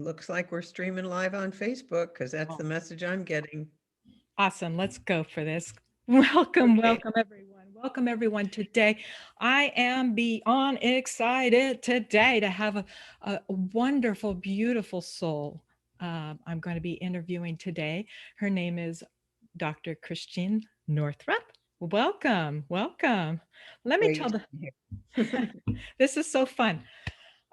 looks like we're streaming live on Facebook because that's Oh, the message I'm getting. awesome. Let's go for this. Welcome, Okay. welcome, everyone. Welcome, everyone. Today, I am beyond excited today to have a wonderful, beautiful soul. I'm going to be interviewing today. Her name is Dr. Christiane Northrup. Welcome, welcome. Let me tell Great. the, Here. this is so fun.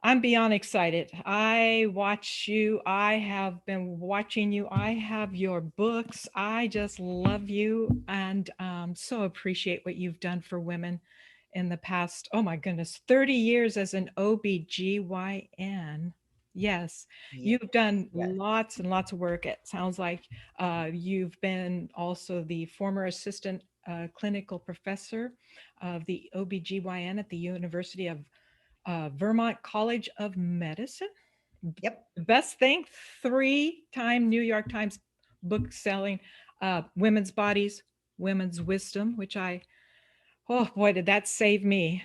I'm beyond excited. I watch you. I have been watching you. I have your books. I just love you and so appreciate what you've done for women in the past, oh my goodness, 30 years as an OBGYN. Yes, Yes. you've done Yes. lots and lots of work. It sounds like you've been also the former assistant clinical professor of the OBGYN at the University of Vermont College of Medicine. Yep. The best thing, 3-time New York Times book selling, Women's Bodies, Women's Wisdom, which oh boy, did that save me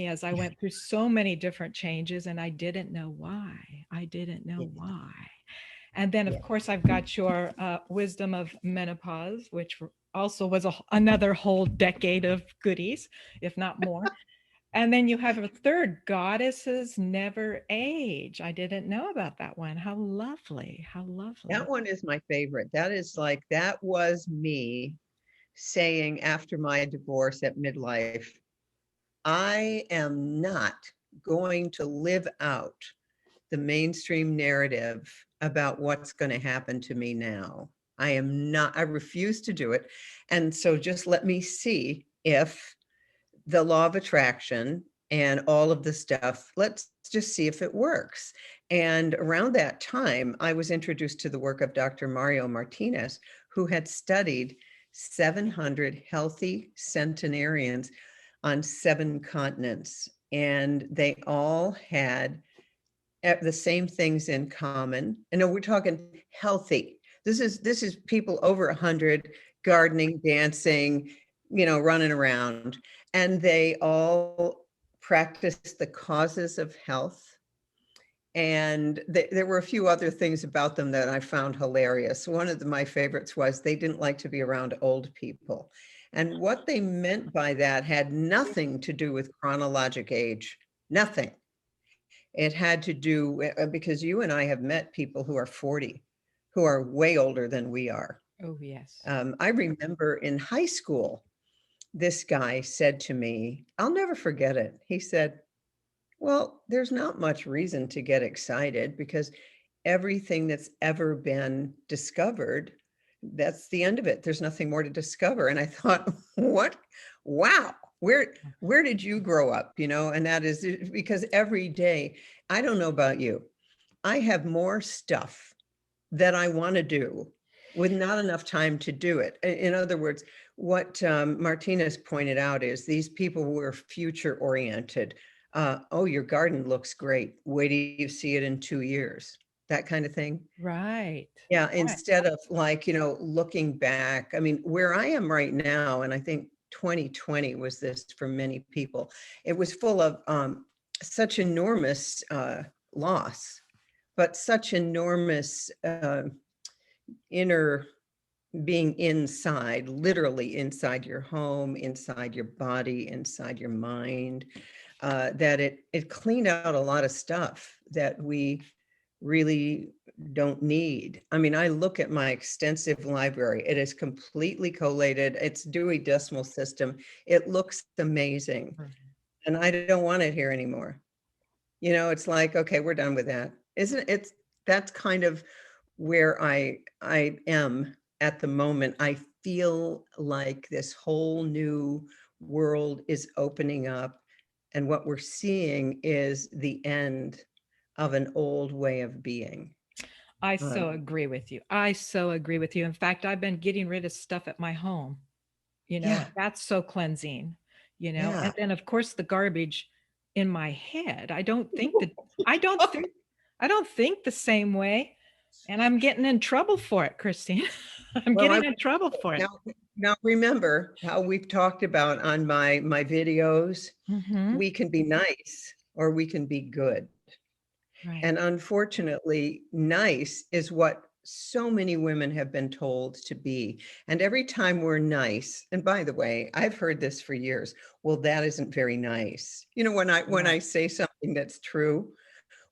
as I went through so many different changes and I didn't know why. I didn't Yeah. know why. And then, of Yeah. course, I've got your Wisdom of Menopause, which also was another whole decade of goodies, if not more. And then you have a third, Goddesses Never Age. I didn't know about that one. How lovely. How That lovely. one is my favorite. That is like, that was me saying after my divorce at midlife, I am not going to live out the mainstream narrative about what's going to happen to me now. I am not, I refuse to do it. And so just let me see if the law of attraction and all of the stuff, let's just see if it works. And around that time, I was introduced to the work of Dr. Mario Martinez, who had studied 700 healthy centenarians on 7 continents. And they all had the same things in common. And no, we're talking healthy. This is people over 100 gardening, dancing, running around, and they all practice the causes of health. And there were a few other things about them that I found hilarious. One of my favorites was they didn't like to be around old people. And what they meant by that had nothing to do with chronologic age, nothing. It had to do because you and I have met people who are 40, who are way older than we are. Oh, yes. I remember in high school, this guy said to me, I'll never forget it. He said, well, there's not much reason to get excited because everything that's ever been discovered, that's the end of it. There's nothing more to discover. And I thought, what? Wow. Where did you grow up? And that is because every day, I don't know about you, I have more stuff that I want to do with not enough time to do it. In other words, what Martinez pointed out is these people were future oriented. Oh, your garden looks great. Wait till you see it in 2 years, that kind of thing. Right. Yeah, Right. instead of like, looking back. I mean, where I am right now, and I think 2020 was this for many people, it was full of such enormous loss, but such enormous inner being inside, literally inside your home, inside your body, inside your mind, that it cleaned out a lot of stuff that we really don't need. I mean, I look at my extensive library. It is completely collated. It's Dewey Decimal System. It looks amazing. Mhm. And I don't want it here anymore. It's like, okay, we're done with that. Isn't it? That's kind of where I am at the moment. I feel like this whole new world is opening up, and what we're seeing is the end of an old way of being. I Uh, so agree with you. I so agree with you. In fact, I've been getting rid of stuff at my home, yeah, and that's so cleansing, yeah. and then of course the garbage in my head. I don't think I don't think the same way. And I'm getting in trouble for it, Christine. I'm Well, getting in trouble for it. now remember how we've talked about on my videos. Mhm. We can be nice or we can be good. Right. And unfortunately, nice is what so many women have been told to be. And every time we're nice, and by the way, I've heard this for years, well, that isn't very nice. You know, when Right. I say something that's true,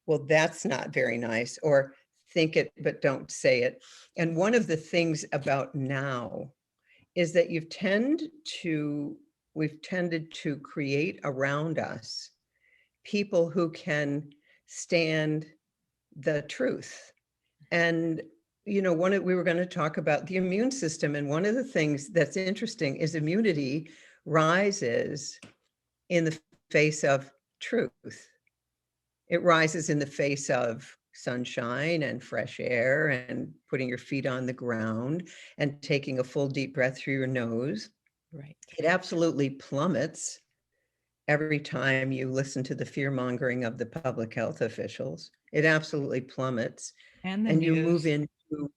well, that's not very nice, or think it, but don't say it. And one of the things about now is that we've tended to create around us people who can stand the truth. And, you know, we were going to talk about the immune system. And one of the things that's interesting is immunity rises in the face of truth. It rises in the face of sunshine and fresh air and putting your feet on the ground and taking a full deep breath through your nose. Right. It absolutely plummets every time you listen to the fear mongering of the public health officials. It absolutely plummets. And the And you move news. into,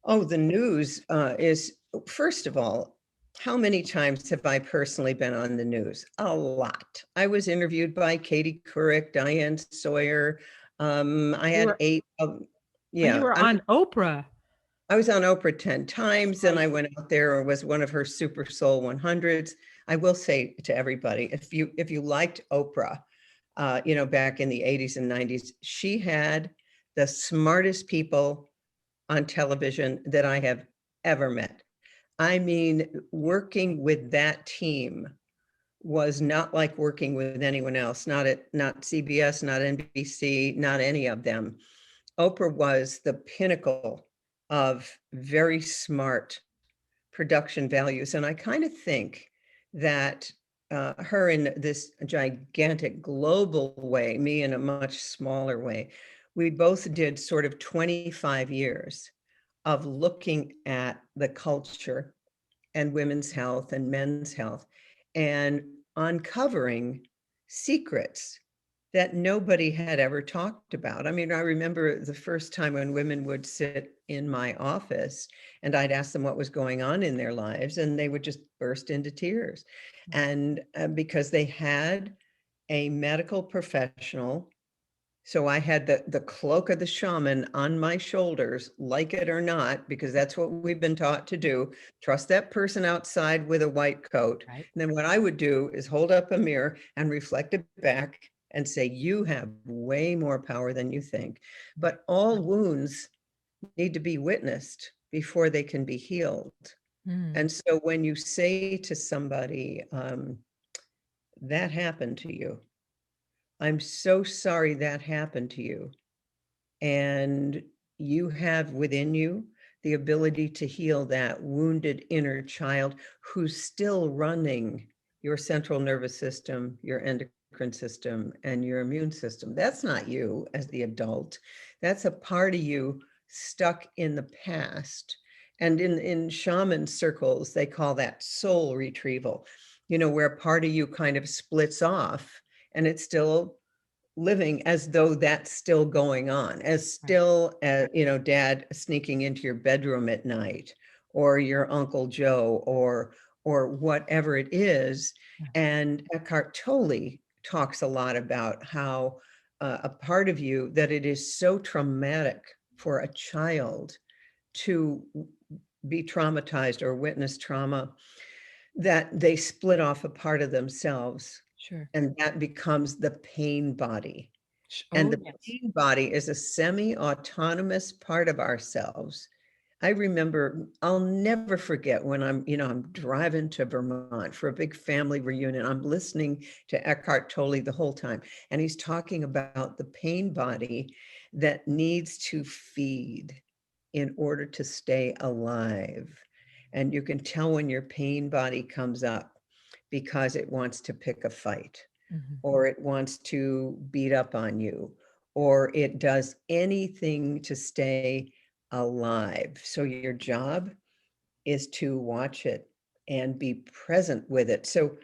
oh, the news is, first of all, how many times have I personally been on the news? A lot. I was interviewed by Katie Couric, Diane Sawyer. I You had were 8, you yeah, were on Oprah. I was on Oprah 10 times, and Right. I went out there and was one of her Super Soul 100s. I will say to everybody, if you liked Oprah, you know, back in the 80s and 90s, she had the smartest people on television that I have ever met. I mean, working with that team was not like working with anyone else, not CBS, not NBC, not any of them. Oprah was the pinnacle of very smart production values. And I kind of think that her in this gigantic global way, me in a much smaller way, we both did sort of 25 years of looking at the culture and women's health and men's health and uncovering secrets that nobody had ever talked about. I mean, I remember the first time when women would sit in my office and I'd ask them what was going on in their lives, and they would just burst into tears. And because they had a medical professional, so I had the cloak of the shaman on my shoulders, like it or not, because that's what we've been taught to do. Trust that person outside with a white coat. Right. And then what I would do is hold up a mirror and reflect it back and say, you have way more power than you think. But all wounds need to be witnessed before they can be healed. Mm. And so when you say to somebody, that happened to you, I'm so sorry that happened to you. And you have within you the ability to heal that wounded inner child who's still running your central nervous system, your endocrine system, and your immune system. That's not you as the adult. That's a part of you stuck in the past. And in shaman circles, they call that soul retrieval, you know, where part of you kind of splits off and it's still living as though that's still going on, as Right. still, you know, dad sneaking into your bedroom at night, or your Uncle Joe, or whatever it is. Yeah. And Eckhart Tolle talks a lot about how a part of you that it is so traumatic for a child to be traumatized or witness trauma that they split off a part of themselves, Sure. and that becomes the pain body. And Oh, the yes. pain body is a semi-autonomous part of ourselves. I remember, I'll never forget when I'm driving to Vermont for a big family reunion. I'm listening to Eckhart Tolle the whole time, and he's talking about the pain body that needs to feed in order to stay alive. And you can tell when your pain body comes up because it wants to pick a fight, Mhm. or it wants to beat up on you, or it does anything to stay alive. So your job is to watch it and be present with it. So,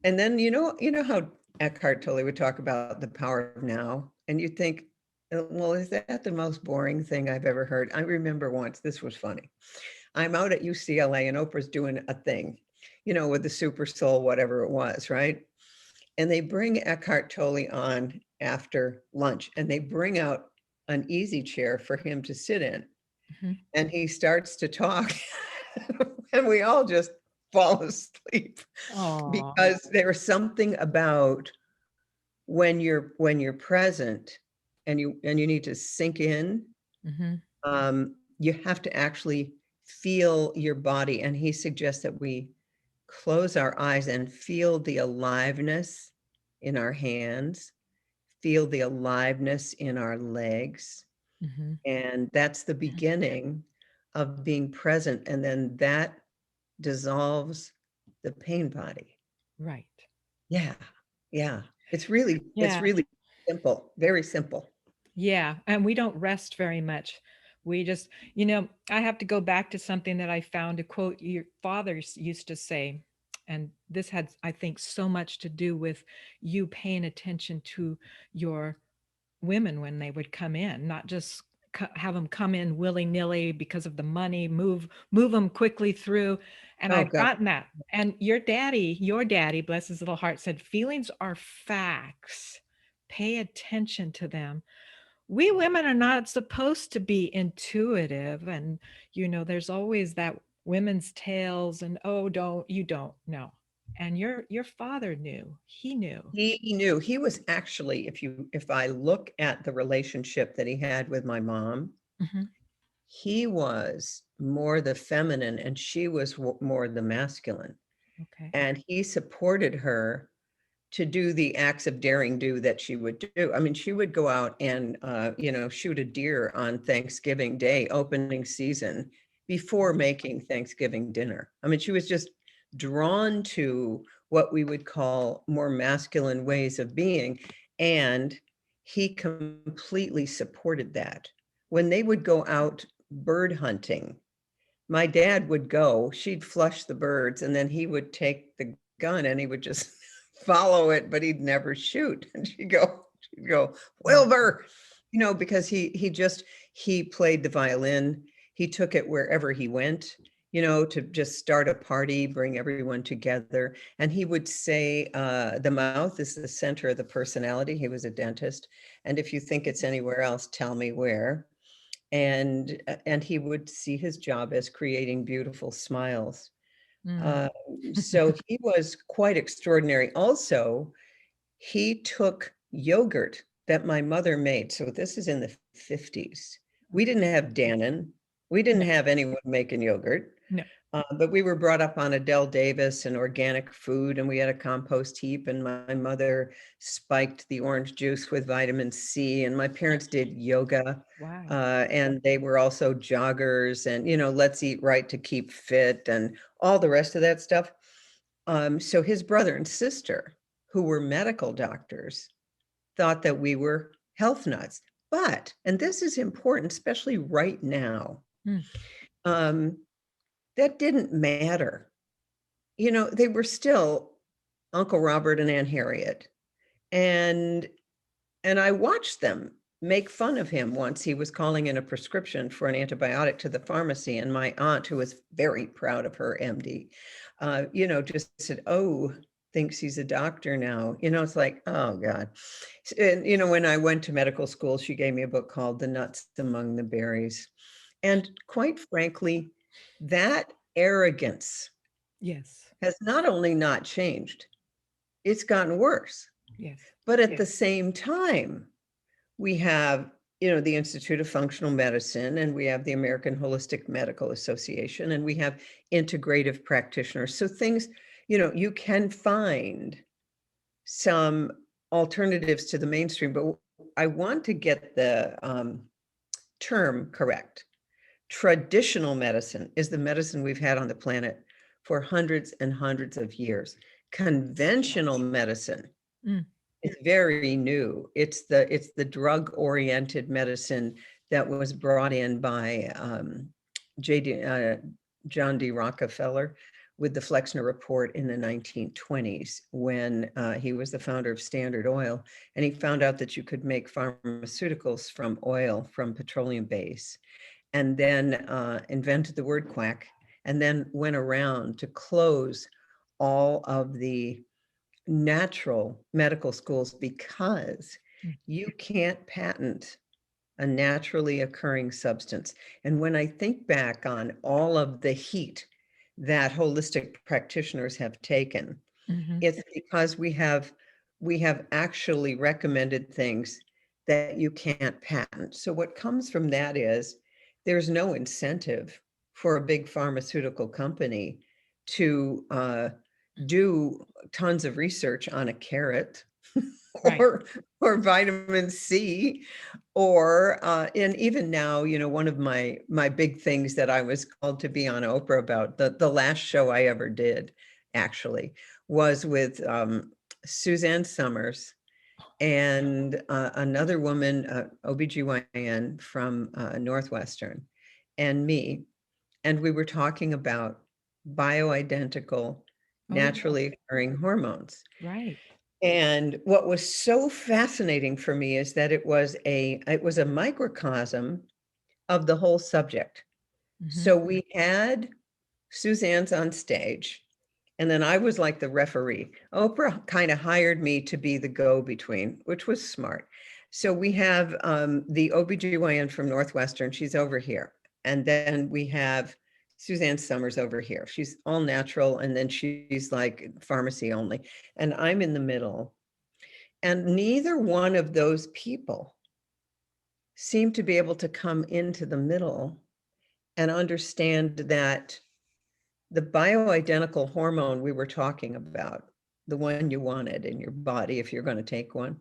and then you know how Eckhart Tolle would talk about the power of now, and you think, well, is that the most boring thing I've ever heard? I remember once, this was funny. I'm out at UCLA and Oprah's doing a thing, you know, with the Super Soul, whatever it was, right? and they bring Eckhart Tolle on after lunch, and they bring out an easy chair for him to sit in. Mhm. And he starts to talk, and we all just fall asleep Aw. because there's something about when you're present and you need to sink in, Mhm. you have to actually feel your body. And he suggests that we close our eyes and feel the aliveness in our hands, feel the aliveness in our legs. Mhm. And that's the beginning of being present. And then that dissolves the pain body. Right. Yeah. Yeah. It's Yeah. really simple, very simple. Yeah, and we don't rest very much. We just, I have to go back to something that I found, a quote your fathers used to say, and this had, I think, so much to do with you paying attention to your women when they would come in, not just have them come in willy-nilly because of the money, move them quickly through. And Oh I've God. gotten that. And your daddy, bless his little heart, said feelings are facts. Pay attention to them. We women are not supposed to be intuitive, and there's always that women's tales, and oh, don't know. And your father knew. He knew. He knew. He was actually, if I look at the relationship that he had with my mom, Mhm. he was more the feminine and she was more the masculine. Okay. And he supported her to do the acts of daring do that she would do. I mean, she would go out and, shoot a deer on Thanksgiving Day, opening season, before making Thanksgiving dinner. I mean, she was just drawn to what we would call more masculine ways of being. And he completely supported that. When they would go out bird hunting, my dad would go, she'd flush the birds, and then he would take the gun and he would just follow it, but he'd never shoot. And she'd go, Wow. Wilbur, because he played the violin. He took it wherever he went, to just start a party, bring everyone together. And he would say, the mouth is the center of the personality. He was a dentist. And if you think it's anywhere else, tell me where. And he would see his job as creating beautiful smiles. Mm. Uh, so he was quite extraordinary. Also, he took yogurt that my mother made. So this is in the 50s. We didn't have Dannon. We didn't No, have anyone making yogurt. no. But we were brought up on Adele Davis and organic food, and we had a compost heap. And my mother spiked the orange juice with vitamin C. And my parents did yoga, Wow. and they were also joggers. And let's eat right to keep fit, and all the rest of that stuff. So his brother and sister, who were medical doctors, thought that we were health nuts. But, and this is important, especially right now, Mm. um, that didn't matter. They were still Uncle Robert and Aunt Harriet. And I watched them make fun of him once. He was calling in a prescription for an antibiotic to the pharmacy. And my aunt, who was very proud of her MD, just said, oh, thinks he's a doctor now. It's like, oh God. And, when I went to medical school, she gave me a book called The Nuts Among the Berries. And quite frankly, that arrogance Yes. has not only not changed, it's gotten worse. Yes. But at the same time, we have, the Institute of Functional Medicine, and we have the American Holistic Medical Association, and we have integrative practitioners. So things, you can find some alternatives to the mainstream, but I want to get the term correct. Traditional medicine is the medicine we've had on the planet for hundreds and hundreds of years. Conventional medicine Mm. is very new. It's the drug-oriented medicine that was brought in by John D. Rockefeller with the Flexner Report in the 1920s, when he was the founder of Standard Oil, and he found out that you could make pharmaceuticals from oil, from petroleum base, and then invented the word quack, and then went around to close all of the natural medical schools because you can't patent a naturally occurring substance. And when I think back on all of the heat that holistic practitioners have taken, Mhm. it's because we have actually recommended things that you can't patent. So what comes from that is there's no incentive for a big pharmaceutical company to do tons of research on a carrot Right. or vitamin C or and even now, one of my big things that I was called to be on Oprah about, the last show I ever did actually was with Suzanne Summers and another woman, OBGYN from Northwestern, and me. And we were talking about bioidentical, Oh, yeah. naturally occurring hormones. Right. And what was so fascinating for me is that it was a microcosm of the whole subject. Mhm. So we had Suzanne's on stage, and then I was like the referee. Oprah kind of hired me to be the go-between, which was smart. So we have the OBGYN from Northwestern, she's over here. And then we have Suzanne Summers over here. She's all natural, and then she's like pharmacy only. And I'm in the middle. And neither one of those people seemed to be able to come into the middle and understand that the bioidentical hormone we were talking about, the one you wanted in your body if you're going to take one,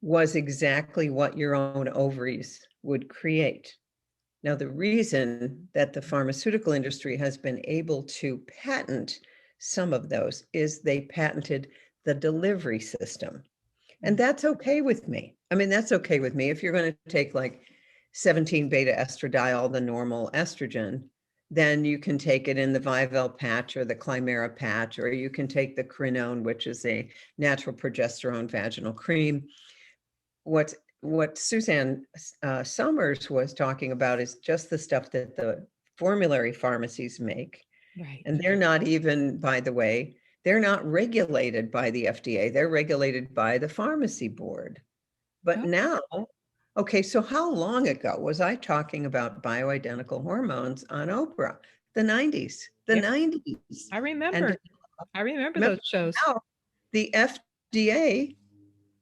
was exactly what your own ovaries would create. Now, the reason that the pharmaceutical industry has been able to patent some of those is they patented the delivery system. And that's okay with me. I mean, that's okay with me. If you're going to take like 17 beta estradiol, the normal estrogen, then you can take it in the Vivel patch or the Climera patch, or you can take the Crinone, which is a natural progesterone vaginal cream. What Suzanne Summers was talking about is just the stuff that the formulary pharmacies make. Right. And they're not even, by the way, they're not regulated by the FDA. They're regulated by the pharmacy board. But Oh, now, okay, so how long ago was I talking about bioidentical hormones on Oprah? The 90s, the yep. 90s. I And remember. I remember remember those shows. now the FDA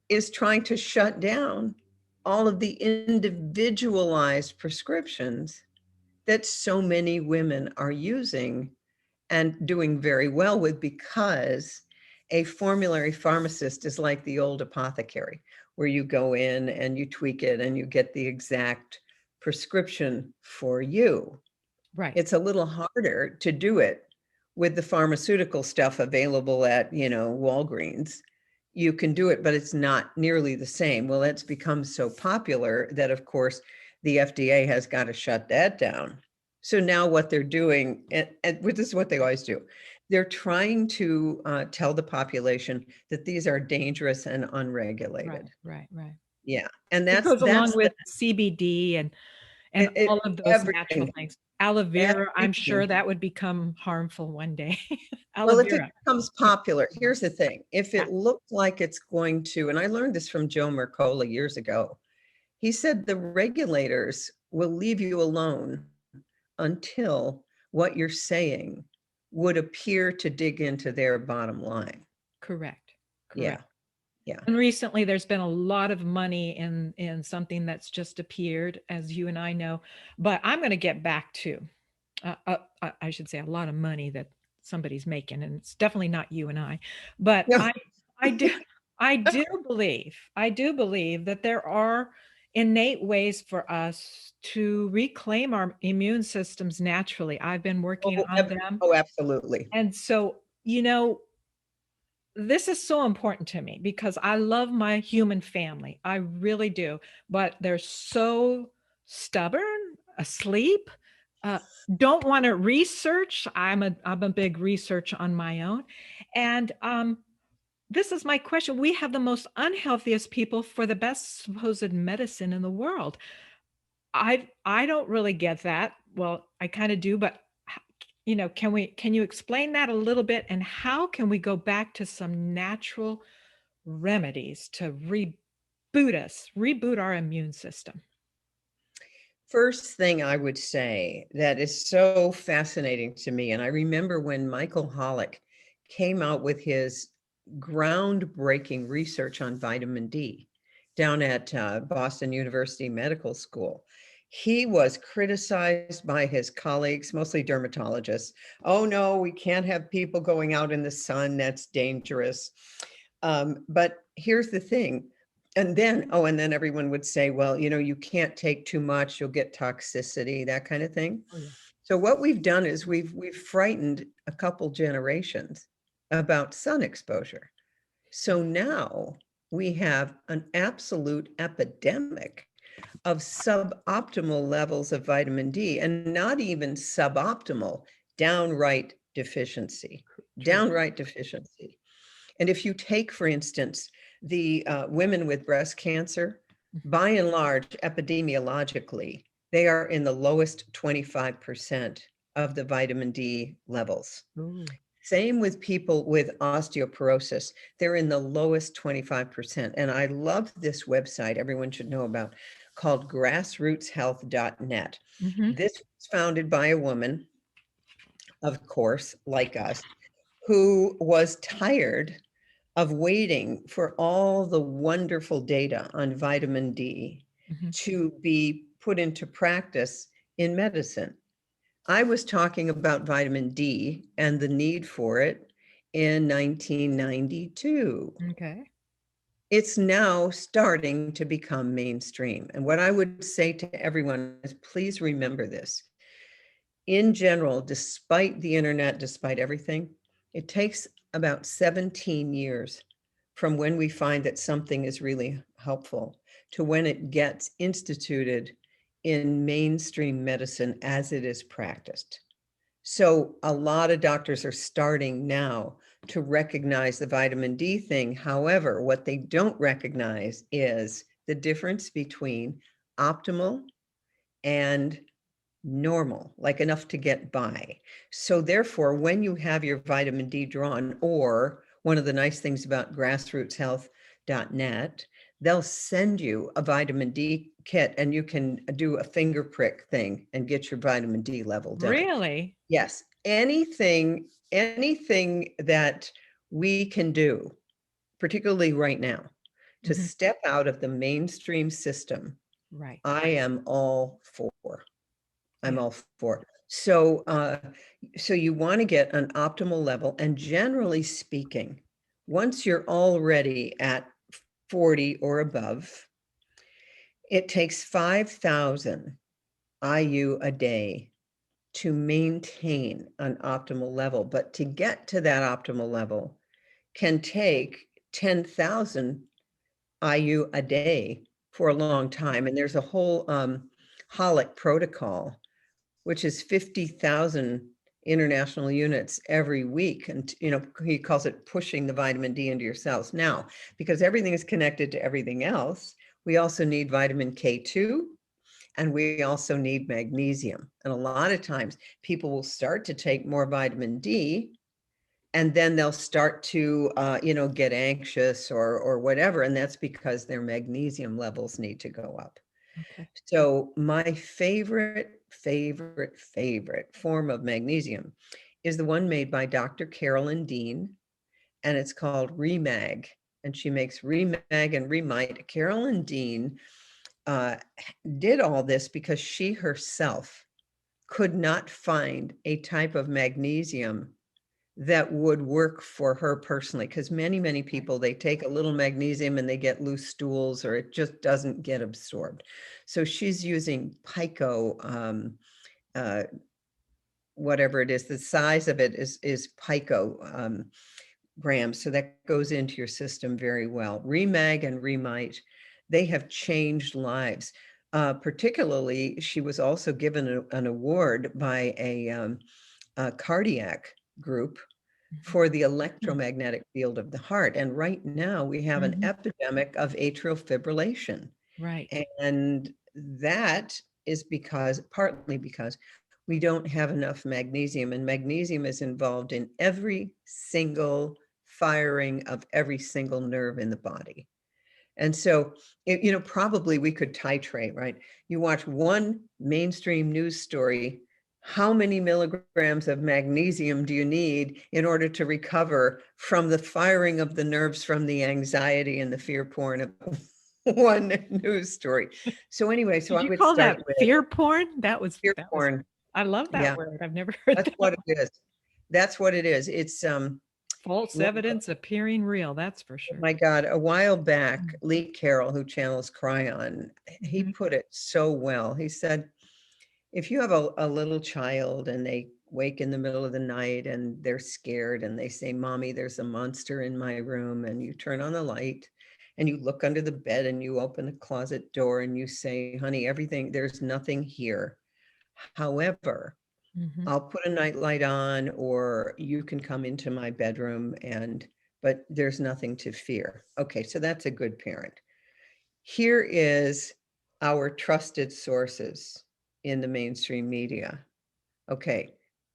is trying to shut down all of the individualized prescriptions that so many women are using and doing very well with, because a formulary pharmacist is like the old apothecary, where you go in and you tweak it and you get the exact prescription for you. Right. It's a little harder to do it with the pharmaceutical stuff available at, Walgreens. You can do it, but it's not nearly the same. Well, it's become so popular that, of course, the FDA has got to shut that down. So now what they're doing, and this is what they always do, they're trying to tell the population that these are dangerous and Right. unregulated. Right. Right. Yeah, and It that's goes along that's the with CBD and all of those natural everything, things. Aloe vera, I'm sure everything. that would become harmful one day. Aloe Well, if it vera. becomes popular, here's the thing. If Yeah. it looked like it's going to, and I learned this from Joe Mercola years ago, he said the regulators will leave you alone until what you're saying would appear to dig into their bottom line. Correct. Yeah, Correct. yeah. And recently there's been a lot of money in something that's just appeared, as you and I know. But I'm going to get back to, I should say, a lot of money that somebody's making, and it's definitely not you and I. But No, I do, I do believe that there are innate ways for us to reclaim our immune systems naturally. I've been working oh, on them, absolutely. and so this is so important to me because I love my human family. I really do. But they're so stubborn, asleep, uh, don't want to research. I'm a big research on my own. And this is my question. We have the most unhealthiest people for the best supposed medicine in the world. I don't really get that. Well, I kind of do, but can you explain that a little bit? And how can we go back to some natural remedies to reboot our immune system? First thing I would say that is so fascinating to me, and I remember when Michael Hollick came out with his groundbreaking research on vitamin D down at Boston University Medical School. He was criticized by his colleagues, mostly dermatologists. Oh no, we can't have people going out in the sun. That's dangerous. But here's the thing. And then everyone would say, well, you can't take too much, you'll get toxicity, that kind of thing. Oh, yeah. So what we've done is we've frightened a couple generations about sun exposure. So now we have an absolute epidemic of suboptimal levels of vitamin D, and not even suboptimal, downright deficiency, True. downright deficiency. And if you take, for instance, the women with breast cancer, by and large, epidemiologically, they are in the lowest 25% of the vitamin D levels. Ooh. Same with people with osteoporosis. They're in the lowest 25%. And I love this website everyone should know about called grassrootshealth.net. Mhm. This was founded by a woman, of course, like us, who was tired of waiting for all the wonderful data on vitamin D Mhm. to be put into practice in medicine. I was talking about vitamin D and the need for it in 1992. Okay. It's now starting to become mainstream. And what I would say to everyone is please remember this. In general, despite the internet, despite everything, it takes about 17 years from when we find that something is really helpful to when it gets instituted in mainstream medicine as it is practiced. So a lot of doctors are starting now to recognize the vitamin D thing. However, what they don't recognize is the difference between optimal and normal, like enough to get by. So therefore, when you have your vitamin D drawn, or one of the nice things about grassrootshealth.net, they'll send you a vitamin D kit and you can do a finger prick thing and get your vitamin D level done. Really? Yes, anything that we can do, particularly right now, to Mhm. step out of the mainstream system, Right. I am all for. I'm Yeah. all for. So you want to get an optimal level, and generally speaking, once you're already at 40 or above, it takes 5,000 IU a day to maintain an optimal level. But to get to that optimal level can take 10,000 IU a day for a long time. And there's a whole Holic protocol, which is 50,000 international units every week. And, he calls it pushing the vitamin D into your cells. Now, because everything is connected to everything else, we also need vitamin K2 and we also need magnesium. And a lot of times people will start to take more vitamin D and then they'll start to, get anxious or whatever. And that's because their magnesium levels need to go up. Okay. So my favorite form of magnesium is the one made by Dr. Carolyn Dean, and it's called Remag. And she makes Remag and Remite. Carolyn Dean did all this because she herself could not find a type of magnesium that would work for her personally, because many people, they take a little magnesium and they get loose stools or it just doesn't get absorbed. So she's using pico, uh, whatever it is, the size of it is pico grams. So that goes into your system very well. Remag and Remite, they have changed lives. Particularly, she was also given an award by a cardiac group for the electromagnetic field of the heart. And right now we have an Mhm. epidemic of atrial fibrillation. Right. And that is partly because we don't have enough magnesium, and magnesium is involved in every single firing of every single nerve in the body. And so, probably we could titrate, right? You watch one mainstream news story, how many milligrams of magnesium do you need in order to recover from the firing of the nerves from the anxiety and the fear porn of one news story? So anyway, so Did I you would call start that with fear porn? That was, fear porn. I love Yeah, that word. I've never heard that's that what one. it is. That's what it is. It's False well, evidence appearing real. That's for oh sure. my God, a while back, Mm. Lee Carroll, who channels Cryon, he Mhm. put it so well. He said, if you have a little child and they wake in the middle of the night and they're scared and they say, Mommy, there's a monster in my room, and you turn on the light and you look under the bed and you open the closet door and you say, honey, everything, there's nothing here. However, Mhm. I'll put a nightlight on, or you can come into my bedroom but there's nothing to fear. Okay, so that's a good parent. Here is our trusted sources in the mainstream media. Okay,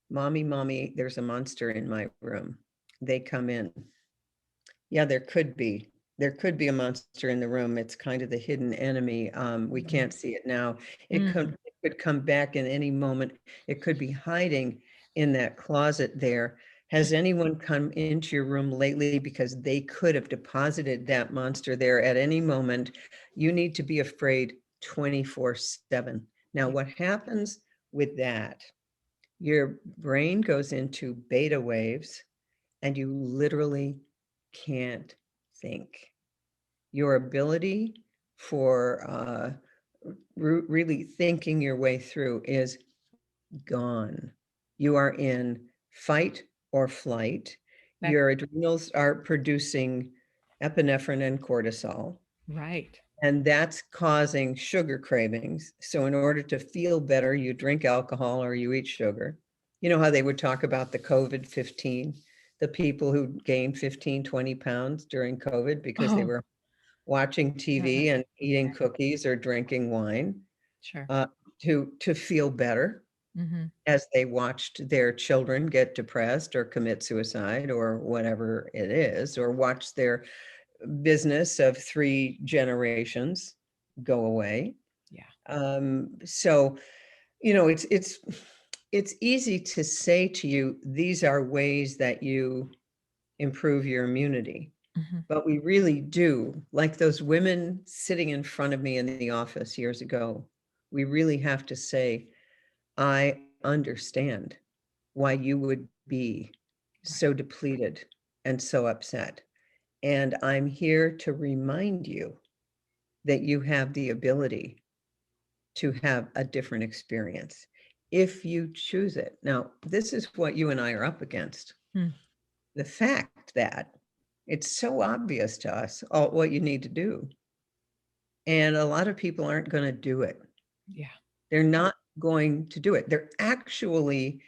mommy, there's a monster in my room. They come in. Yeah, there could be. There could be a monster in the room. It's kind of the hidden enemy. We can't see it now. Mm. It could come back in any moment. It could be hiding in that closet there. Has anyone come into your room lately? Because they could have deposited that monster there at any moment. You need to be afraid 24/7. Now, Yeah. what happens with that? Your brain goes into beta waves and you literally can't think. Your ability for really thinking your way through is gone. You are in fight or flight. That, Your adrenals are producing epinephrine and cortisol, right. and that's causing sugar cravings. So in order to feel better, you drink alcohol or you eat sugar. You know how they would talk about the COVID-15, the people who gained 15, 20 pounds during COVID because they Oh, were watching yeah. TV and eating cookies or drinking wine Sure. uh, to feel better Mhm. as they watched their children get depressed or commit suicide or whatever it is, or watch their business of 3 generations go away. Yeah. So, it's easy to say to you, these are ways that you improve your immunity. Mhm. But we really do, like those women sitting in front of me in the office years ago, we really have to say, I understand why you would be Right. so depleted and so upset. And I'm here to remind you that you have the ability to have a different experience if you choose it. Now, this is what you and I are up against. Mm. The fact that it's so obvious to us what you need to do. And a lot of people aren't going to do it. Yeah. They're not going to do it. They're actually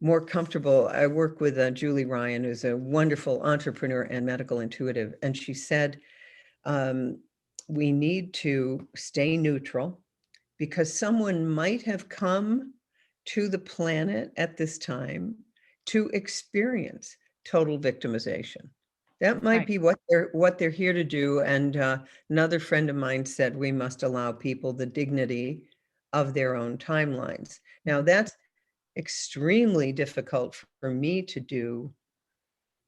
more comfortable. I work with Julie Ryan, who's a wonderful entrepreneur and medical intuitive. And she said, um, we need to stay neutral because someone might have come to the planet at this time to experience total victimization. That might Right. be what they're here to do. And another friend of mine said we must allow people the dignity of their own timelines. Now, Mhm. that's extremely difficult for me to do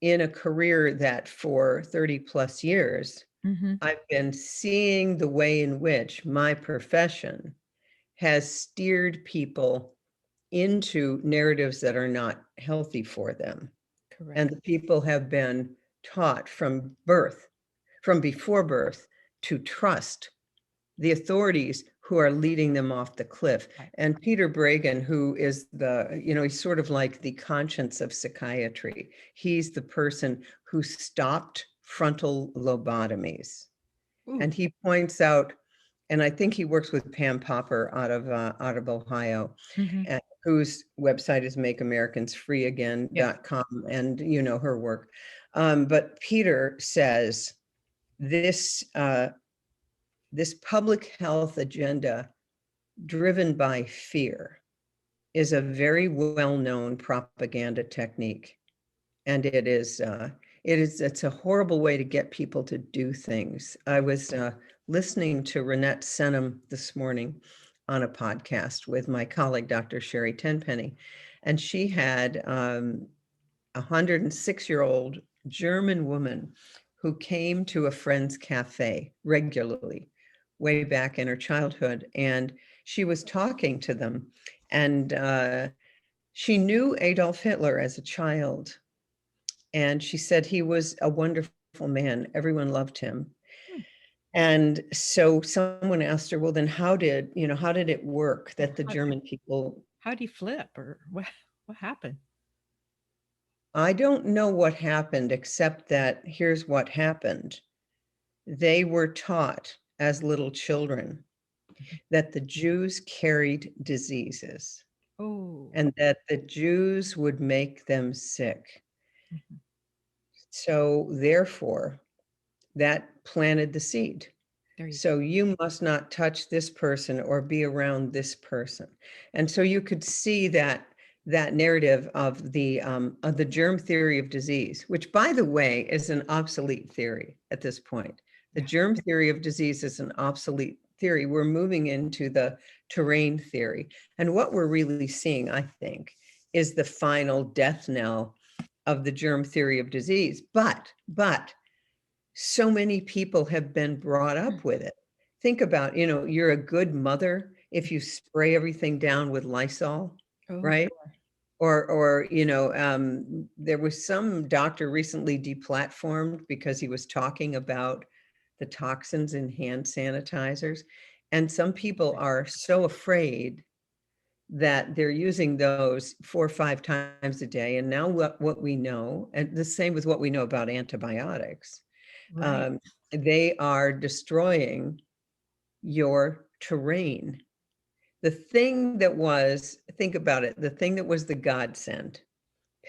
in a career that for 30 plus years, Mhm. I've been seeing the way in which my profession has steered people into narratives that are not healthy for them. And Correct. the people have been taught from birth, from before birth, to trust the authorities who are leading them off the cliff. Right. And Peter Bregan, who is he's sort of like the conscience of psychiatry. He's the person who stopped frontal lobotomies. Ooh. And he points out, and I think he works with Pam Popper out of Ohio, Mhm. whose website is Yes. makeamericans.freeagain.com, and you know her work. But Peter says this this public health agenda driven by fear is a very well-known propaganda technique. And it's a horrible way to get people to do things. I was listening to Renette Senham this morning on a podcast with my colleague, Dr. Sherry Tenpenny, and she had a 106-year-old German woman who came to a friend's cafe regularly way back in her childhood. And she was talking to them. And she knew Adolf Hitler as a child. And she said he was a wonderful man. Everyone loved him. Hmm. And so someone asked her, well, then how did it work that the German people... How'd he flip, or what happened? I don't know what happened, except that here's what happened. They were taught as little children that the Jews carried diseases Oh. and that the Jews would make them sick. Mhm. So therefore, that planted the seed. So you must not touch this person or be around this person. And so you could see that narrative of the germ theory of disease, which, by the way, is an obsolete theory at this point. The germ theory of disease is an obsolete theory. We're moving into the terrain theory. And what we're really seeing, I think, is the final death knell of the germ theory of disease. But so many people have been brought up with it. Think about, you're a good mother if you spray everything down with Lysol, right? Sure. Or there was some doctor recently deplatformed because he was talking about the toxins in hand sanitizers. And some people are so afraid that they're using those 4 or 5 times a day. And now what we know, and the same with what we know about antibiotics, Right. they are destroying your terrain. The thing that was, think about it, the thing that was the godsend,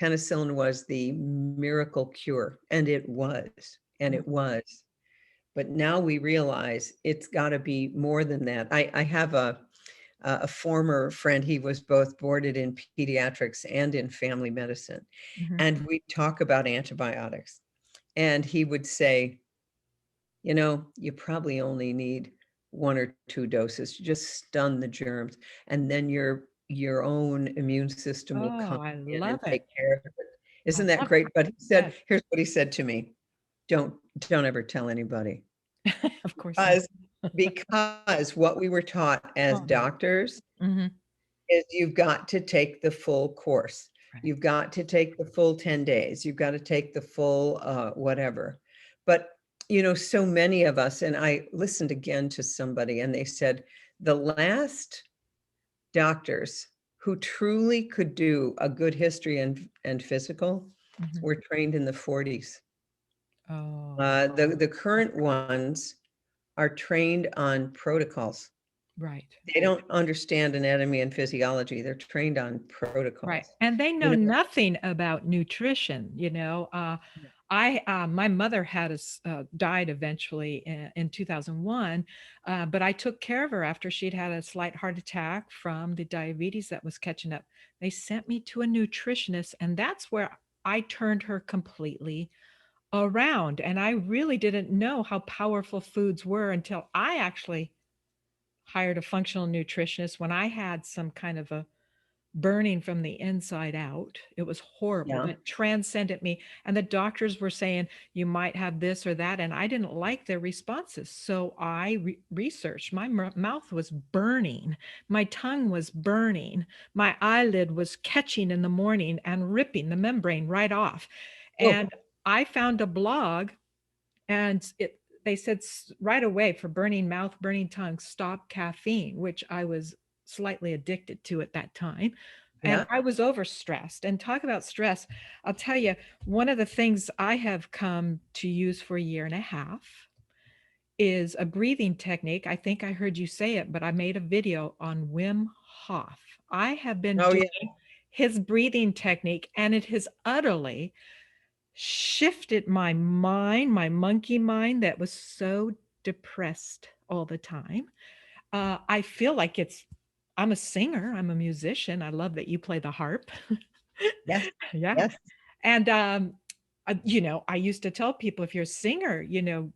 penicillin was the miracle cure, and it was, But now we realize it's got to be more than that. I have a former friend. He was both boarded in pediatrics and in family medicine. Mhm. And we talk about antibiotics. And he would say, you probably only need 1 or 2 doses to just stun the germs. And then your own immune system will Oh, come I in and love it. take care of it. I Isn't that love great? But he said, Yes. here's what he said to me. Don't ever tell anybody. Of course not. Because what we were taught as Oh, doctors mhm. is you've got to take the full course. Right. You've got to take the full 10 days. You've got to take the full whatever. But, so many of us, and I listened again to somebody and they said the last doctors who truly could do a good history and physical Mhm. were trained in the 40s. Oh, The current ones are trained on protocols. right. They don't understand anatomy and physiology. They're trained on Right. protocols. And they know You know, nothing about nutrition, my mother died eventually in 2001, but I took care of her after she'd had a slight heart attack from the diabetes that was catching up. They sent me to a nutritionist, and that's where I turned her completely around. And I really didn't know how powerful foods were until I actually hired a functional nutritionist when I had some kind of a burning from the inside out. It was horrible. yeah. It transcended me. And the doctors were saying, you might have this or that. And I didn't like their responses. So I researched. My mouth was burning. My tongue was burning. My eyelid was catching in the morning and ripping the membrane right off. And Oh, I found a blog, and they said right away, for burning mouth, burning tongue, stop caffeine, which I was slightly addicted to at that time. And yeah. I was overstressed. And talk about stress. I'll tell you, one of the things I have come to use for a year and a half is a breathing technique. I think I heard you say it, but I made a video on Wim Hof. I have been Oh, doing yeah. his breathing technique, and it has utterly shifted my mind, my monkey mind that was so depressed all the time. I feel like I'm a singer. I'm a musician. I love that you play the harp. Yes, Yeah. yes. And, I used to tell people, if you're a singer,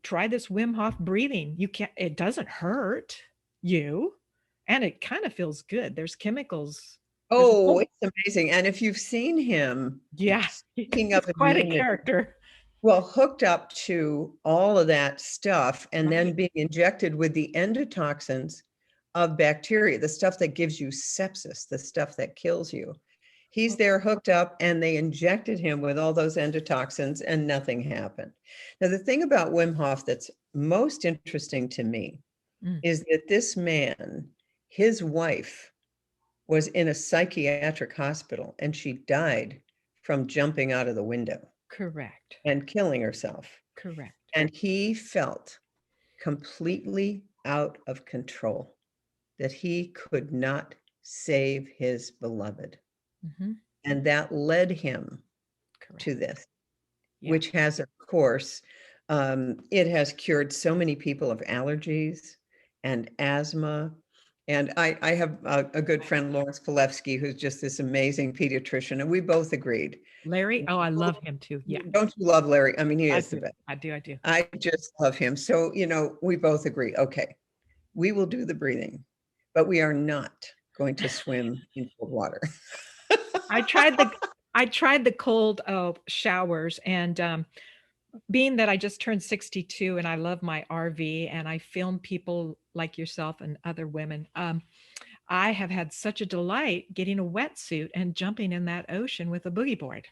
try this Wim Hof breathing. It doesn't hurt you. And it kind of feels good. There's chemicals. There's a Oh, whole, it's amazing. And if you've seen him, yeah, speaking he's of quite a immunity, character. well, hooked up to all of that stuff and then Right. being injected with the endotoxins of bacteria, the stuff that gives you sepsis, the stuff that kills you. He's there hooked up and they injected him with all those endotoxins and nothing happened. Now, the thing about Wim Hof that's most interesting to me Mm, is that this man, his wife, was in a psychiatric hospital and she died from jumping out of the window correct. and killing herself. Correct. And he felt completely out of control, that he could not save his beloved. Hmm. And that led him Correct. to this, Yeah. which has, of course, it has cured so many people of allergies and asthma. And I have a good friend, Lawrence Palevsky, who's just this amazing pediatrician, and we both agreed. Larry. Oh, I love him too. Yeah, Don't you love Larry? I mean, he I is the do. best. I do. I do. I just love him. So, we both agree, okay, we will do the breathing, but we are not going to swim in cold water. I tried the I tried the cold showers, and being that I just turned 62 and I love my RV and I film people like yourself and other women, I have had such a delight getting a wetsuit and jumping in that ocean with a boogie board.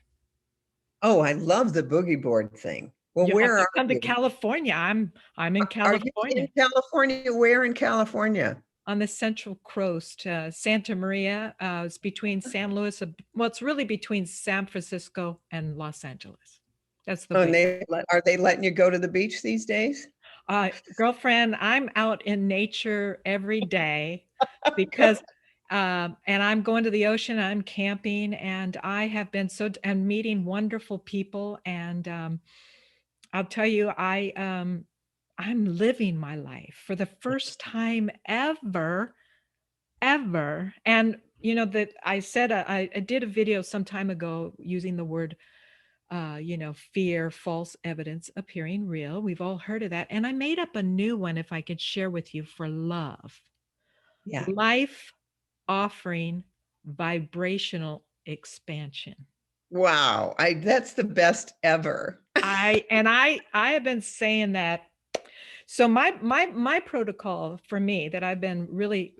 Oh, I love the boogie board thing. Well, You'll have where to are come to you? California. I'm in Are you in California California? Where in California? on the Central Coast, Santa Maria. It's between San Luis. Well, it's really between San Francisco and Los Angeles. That's the Oh, and big. are they letting you go to the beach these days? Girlfriend, I'm out in nature every day because, and I'm going to the ocean, I'm camping, and I have been and meeting wonderful people. And I'll tell you, I'm living my life for the first time ever. And that I said, I did a video some time ago using the word fear, false evidence appearing real. We've all heard of that. And I made up a new one, if I could share with you, for love. Yeah. Life offering vibrational expansion. Wow. That's the best ever. I have been saying that. So my protocol for me that I've been really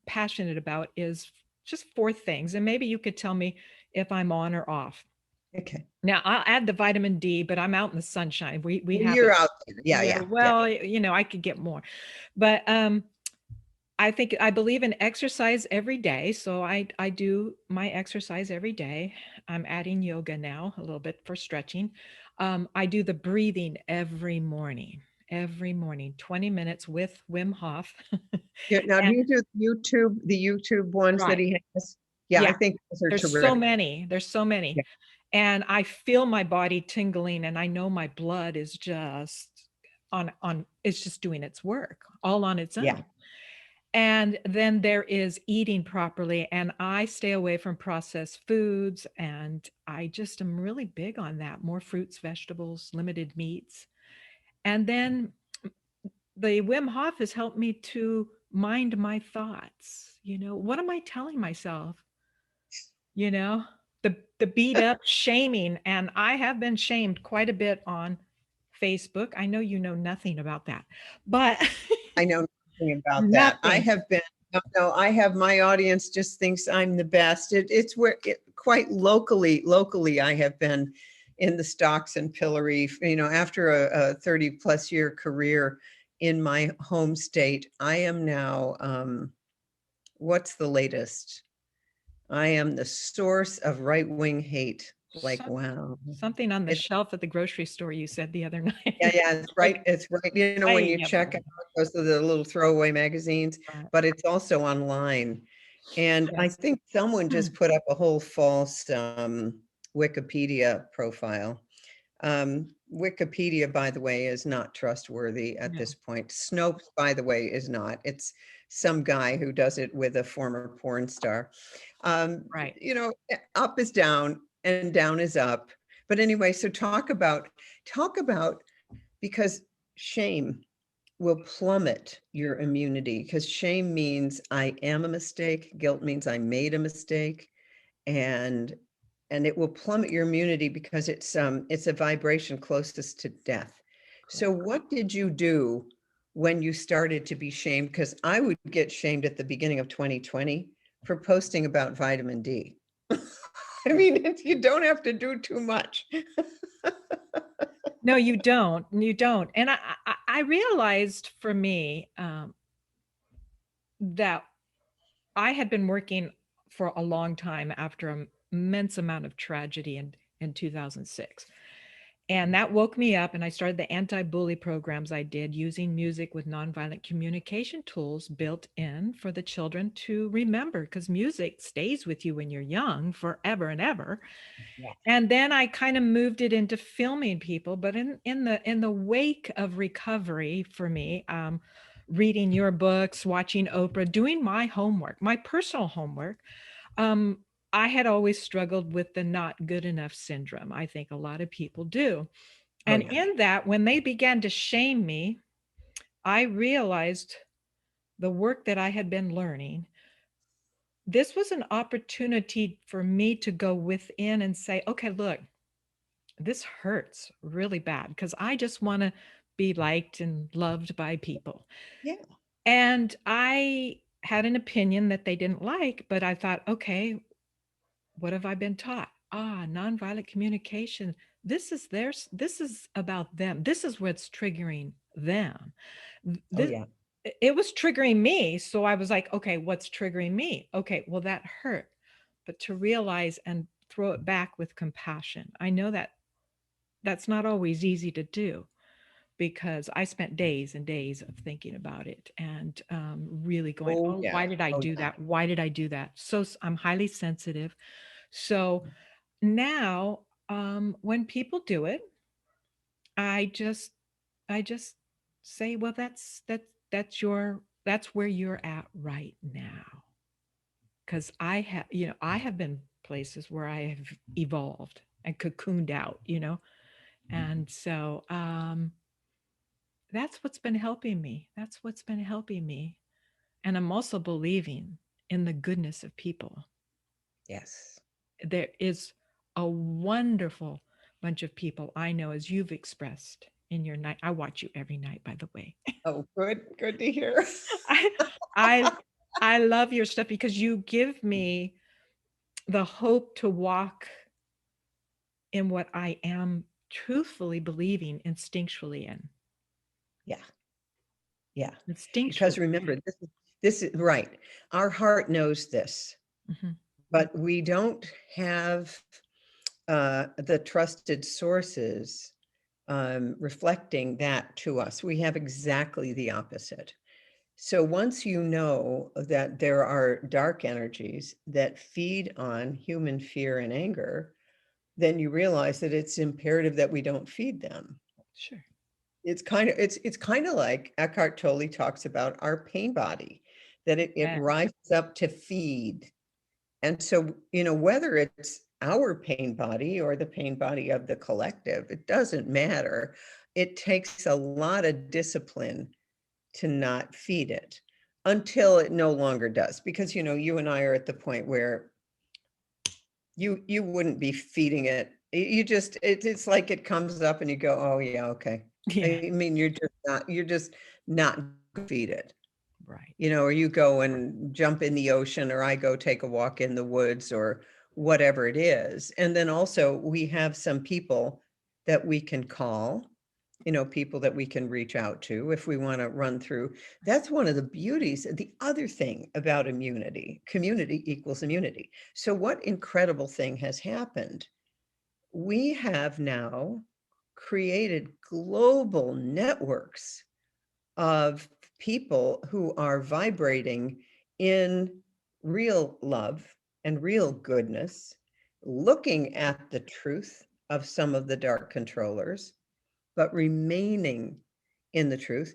passionate about is just four things. And maybe you could tell me if I'm on or off. Okay. Now I'll add the vitamin D, but I'm out in the sunshine. We Well, have you're it. out there. Yeah, Yeah, yeah, yeah. well, I could get more. But I believe in exercise every day. So I do my exercise every day. I'm adding yoga now a little bit for stretching. I do the breathing every morning, 20 minutes with Wim Hof. Yeah, now, do And you do the YouTube ones that right. he has? Yeah, I Yeah. think those are There's so terrific. many. There's so many. Yeah, And I feel my body tingling, and I know my blood is just on it's just doing its work all on its yeah. own. And then there is eating properly, and I stay away from processed foods, and I just am really big on that. More fruits, vegetables, limited meats. And then the Wim Hof has helped me to mind my thoughts. What am I telling myself? you know the beat up shaming, and I have been shamed quite a bit on Facebook. I know you know nothing about that, but I know nothing about that. I nothing. have been, no, I have, my audience just thinks I'm the best. It's where quite locally, I have been in the stocks and pillory, after a 30 plus year career in my home state. I am now, what's the latest? I am the source of right-wing hate. Like, Some, wow. something on the shelf at the grocery store, you said the other Yeah, night. yeah, it's right. Like, It's right. When you I check out those are the little throwaway magazines, right. but it's also online. And I Yes. think someone just put up a whole false Wikipedia profile. Wikipedia, by the way, is not trustworthy at No. this point. Snopes, by the way, is not. It's some guy who does it with a former porn star. Right. You know, up is down and down is up. But anyway, so talk about, because shame will plummet your immunity, because shame means I am a mistake. Guilt means I made a mistake. And it will plummet your immunity because it's a vibration closest to death. So Correct. what did you do when you started to be shamed? Because I would get shamed at the beginning of 2020 for posting about vitamin D. I mean, you don't have to do too much. No, you don't. You don't. And I realized for me that I had been working for a long time after an immense amount of tragedy in 2006. And that woke me up, and I started the anti-bully programs I did using music with nonviolent communication tools built in for the children to remember, because music stays with you when you're young forever and ever. Yeah. And then I kind of moved it into filming people, but in the wake of recovery for me, reading your books, watching Oprah, doing my homework, my personal homework, um, I had always struggled with the not good enough syndrome. I think a lot of people do. Oh, And yeah. in that, when they began to shame me, I realized the work that I had been learning. This was an opportunity for me to go within and say, okay, look, this hurts really bad because I just want to be liked and loved by people. Yeah. And I had an opinion that they didn't like, but I thought, okay, what have I been taught? Nonviolent communication. This is theirs. This is about them. This is what's triggering them. Oh, This, yeah. it was triggering me. So I was like, okay, what's triggering me? Okay, well, that hurt. But to realize and throw it back with compassion. I know that that's not always easy to do because I spent days and days of thinking about it and really going, Oh, oh, yeah. why did I Oh, do yeah. that? Why did I do that? So I'm highly sensitive. So now when people do it, I just I just say, well, that's where you're at right now. Because I have been places where I have evolved and cocooned out, and so that's what's been helping me. That's what's been helping me. And I'm also believing in the goodness of people. Yes. There is a wonderful bunch of people I know, as you've expressed in your night. I watch you every night, by the way. Oh, good. Good to hear. I I I love your stuff because you give me the hope to walk in what I am truthfully believing instinctually in. Yeah. Yeah. Because Instinctually. remember, this is right. Our heart knows this, Mhm. but we don't have the trusted sources reflecting that to us. We have exactly the opposite. So once you know that there are dark energies that feed on human fear and anger, then you realize that it's imperative that we don't feed them. Sure. It's kind of like Eckhart Tolle talks about our pain body, that it Yeah. rises up to feed. And so, whether it's our pain body or the pain body of the collective, it doesn't matter. It takes a lot of discipline to not feed it until it no longer does. Because, you and I are at the point where you wouldn't be feeding it. You just, it's like it comes up and you go, oh yeah, okay. Yeah. I mean, you're just not gonna feed it. Right. Or you go and jump in the ocean, or I go take a walk in the woods, or whatever it is. And then also we have some people that we can call, people that we can reach out to if we want to run through. That's one of the beauties. The other thing about immunity, community equals immunity. So what incredible thing has happened? We have now created global networks of people who are vibrating in real love and real goodness, looking at the truth of some of the dark controllers, but remaining in the truth.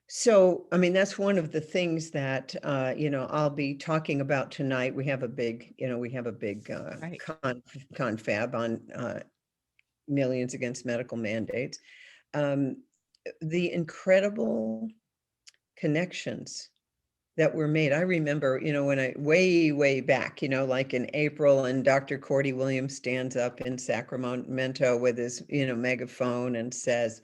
So, I mean, that's one of the things that, I'll be talking about tonight. We have a big Right. confab on Millions Against Medical Mandates. Um, the incredible connections that were made. I remember, when way back, like in April, and Dr. Cordy Williams stands up in Sacramento with his, megaphone and says,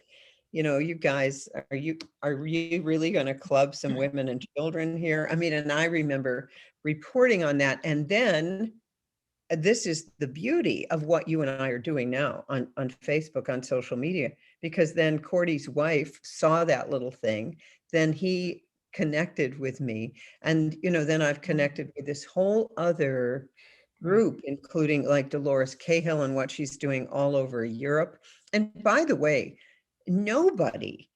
you guys, are you really going to club some women and children here? I mean, and I remember reporting on that. And then this is the beauty of what you and I are doing now on Facebook, on social media, because then Cordy's wife saw that little thing. Then he connected with me. And, then I've connected with this whole other Right. group, including like Dolores Cahill and what she's doing all over Europe. And by the way, nobody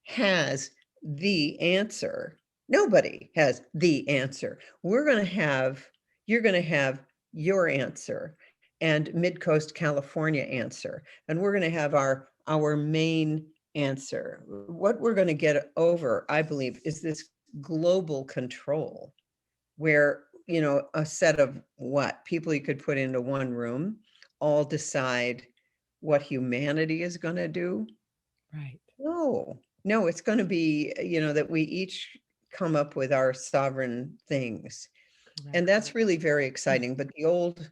has the answer. Nobody has the answer. You're going to have your answer and Mid-Coast California answer. And we're going to have our main answer. What we're going to get over, I believe, is this global control where, a set of people you could put into one room all decide what humanity is going to do. Right. No, it's going to be, that we each come up with our sovereign things. Correct. And that's really very exciting. But the old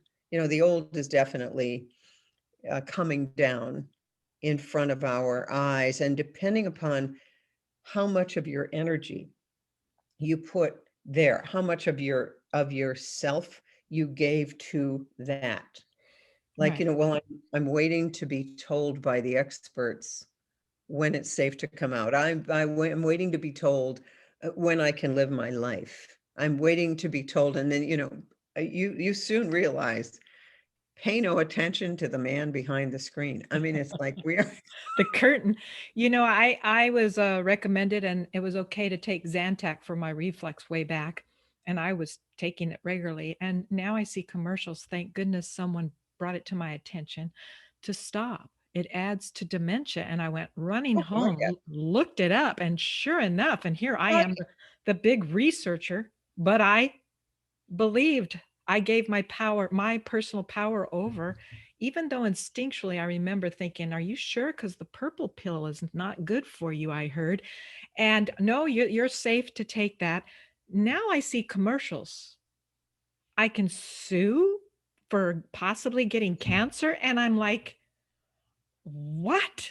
is definitely coming down in front of our eyes. And depending upon how much of your energy you put there, how much of yourself you gave to that. Like, Right. well, I'm waiting to be told by the experts when it's safe to come out. I'm waiting to be told when I can live my life. I'm waiting to be told. And then, you soon realize, pay no attention to the man behind the screen. I mean, it's like we are. The curtain. I was recommended, and it was okay to take Zantac for my reflux way back, and I was taking it regularly. And now I see commercials. Thank goodness someone brought it to my attention to stop. It adds to dementia. And I went running Oh my home, God. looked it up, and sure enough, and here I Right. am, the big researcher, but I believed. I gave my power, my personal power over, even though instinctually I remember thinking, are you sure? Because the purple pill is not good for you, I heard. And no, you're safe to take that. Now I see commercials. I can sue for possibly getting cancer. And I'm like, what?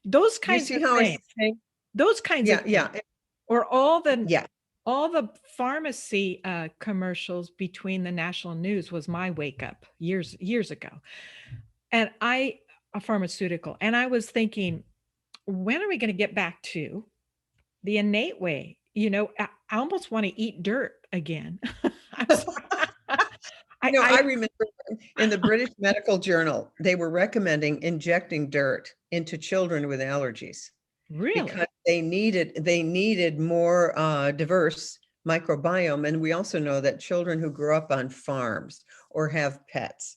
Those You kinds see of how I things, say, those kinds of yeah, things, yeah, or yeah. all the pharmacy commercials between the national news was my wake up years ago. And a pharmaceutical, and I was thinking, when are we going to get back to the innate way? I almost want to eat dirt again. I'm sorry. I I remember in the British Medical Journal, they were recommending injecting dirt into children with allergies really. because they needed more diverse microbiome. And we also know that children who grew up on farms or have pets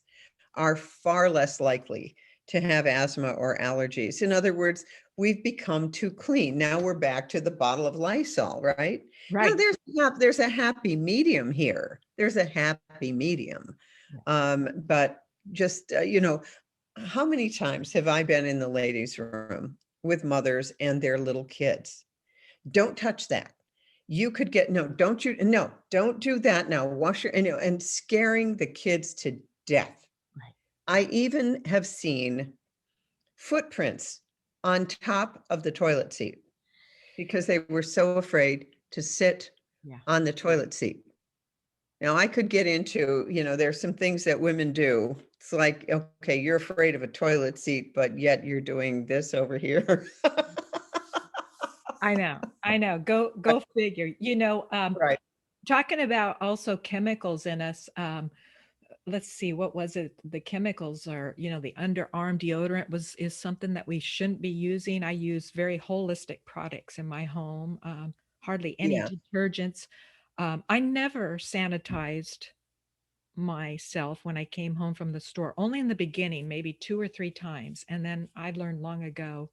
are far less likely to have asthma or allergies. In other words, we've become too clean. Now we're back to the bottle of Lysol, right? Now Right. there's a happy medium here. There's a happy medium. But just, how many times have I been in the ladies' room with mothers and their little kids? Don't touch that. You could get, no, don't do that now. Wash your, and scaring the kids to death. Right. I even have seen footprints on top of the toilet seat because they were so afraid to sit Yeah. on the toilet seat. Now, I could get into, there's some things that women do. It's like, okay, you're afraid of a toilet seat, but yet you're doing this over here. I know. I know. Go figure. Right. Talking about also chemicals in us. Let's see, what was it? The chemicals are, the underarm deodorant is something that we shouldn't be using. I use very holistic products in my home, hardly any Yeah. detergents. I never sanitized myself when I came home from the store, only in the beginning, maybe 2 or 3 times. And then I learned long ago,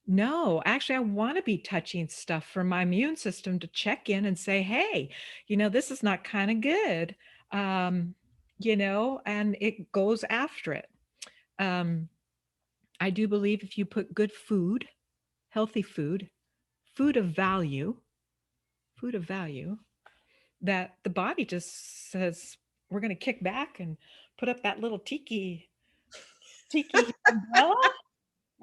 no, actually, I want to be touching stuff for my immune system to check in and say, hey, this is not kind of good. Um, and it goes after it. Um, I do believe if you put good food, healthy food, food of value, food of value, that the body just says, we're going to kick back and put up that little tiki umbrella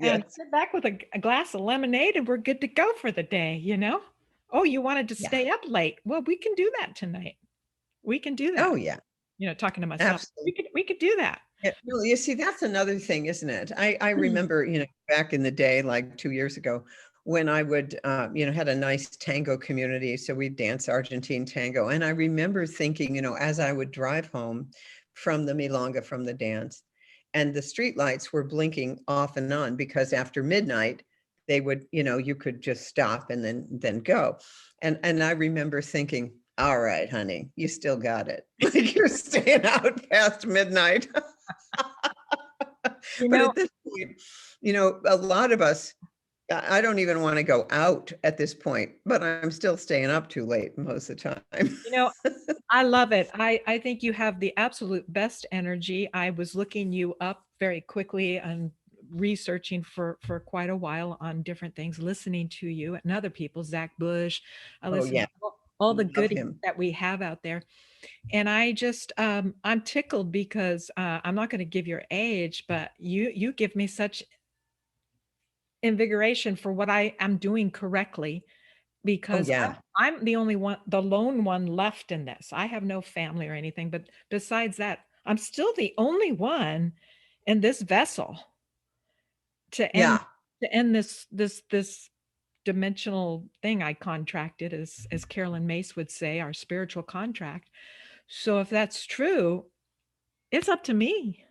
and Yes. sit back with a glass of lemonade and we're good to go for the day. Oh, you wanted to Yeah. stay up late. Well, we can do that tonight. We can do that. Oh, yeah. Talking to myself. We Absolutely. could we could do that. Yeah, well, you see, that's another thing, isn't it? I remember, back in the day, like 2 years ago, when I would, had a nice tango community. So we'd dance Argentine tango. And I remember thinking, as I would drive home from the milonga, from the dance, and the street lights were blinking off and on because after midnight, they would, you could just stop and then go. And I remember thinking, all right, honey, you still got it. Like you're staying out past midnight. You But know, at this point, a lot of us, I don't even want to go out at this point, but I'm still staying up too late most of the time. you know, I love it. I think you have the absolute best energy. I was looking you up very quickly and researching for quite a while on different things, listening to you and other people, Zach Bush. I Oh, listen yeah. to all the Love goodies him. that we have out there. And I just I'm tickled because I'm not going to give your age, but you give me such invigoration for what I am doing correctly Oh, because yeah. I'm the only one, the lone one left in this. I have no family or anything, but besides that, I'm still the only one in this vessel to end Yeah. this dimensional thing I contracted, as Carolyn Mace would say, our spiritual contract. So if that's true, it's up to me.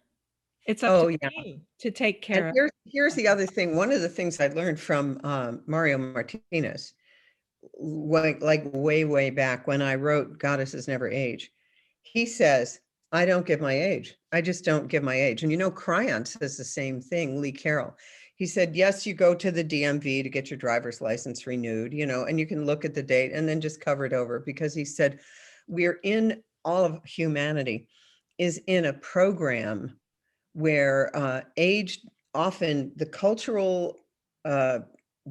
It's up to Oh, yeah. me to take And care of. here's the other thing. One of the things I learned from Mario Martinez, like way, way back when I wrote Goddesses Never Age, he says, I don't give my age. I just don't give my age. And Cryon says the same thing, Lee Carroll. He said, yes, you go to the DMV to get your driver's license renewed, and you can look at the date and then just cover it over, because he said, all of humanity is in a program where age, often the cultural uh,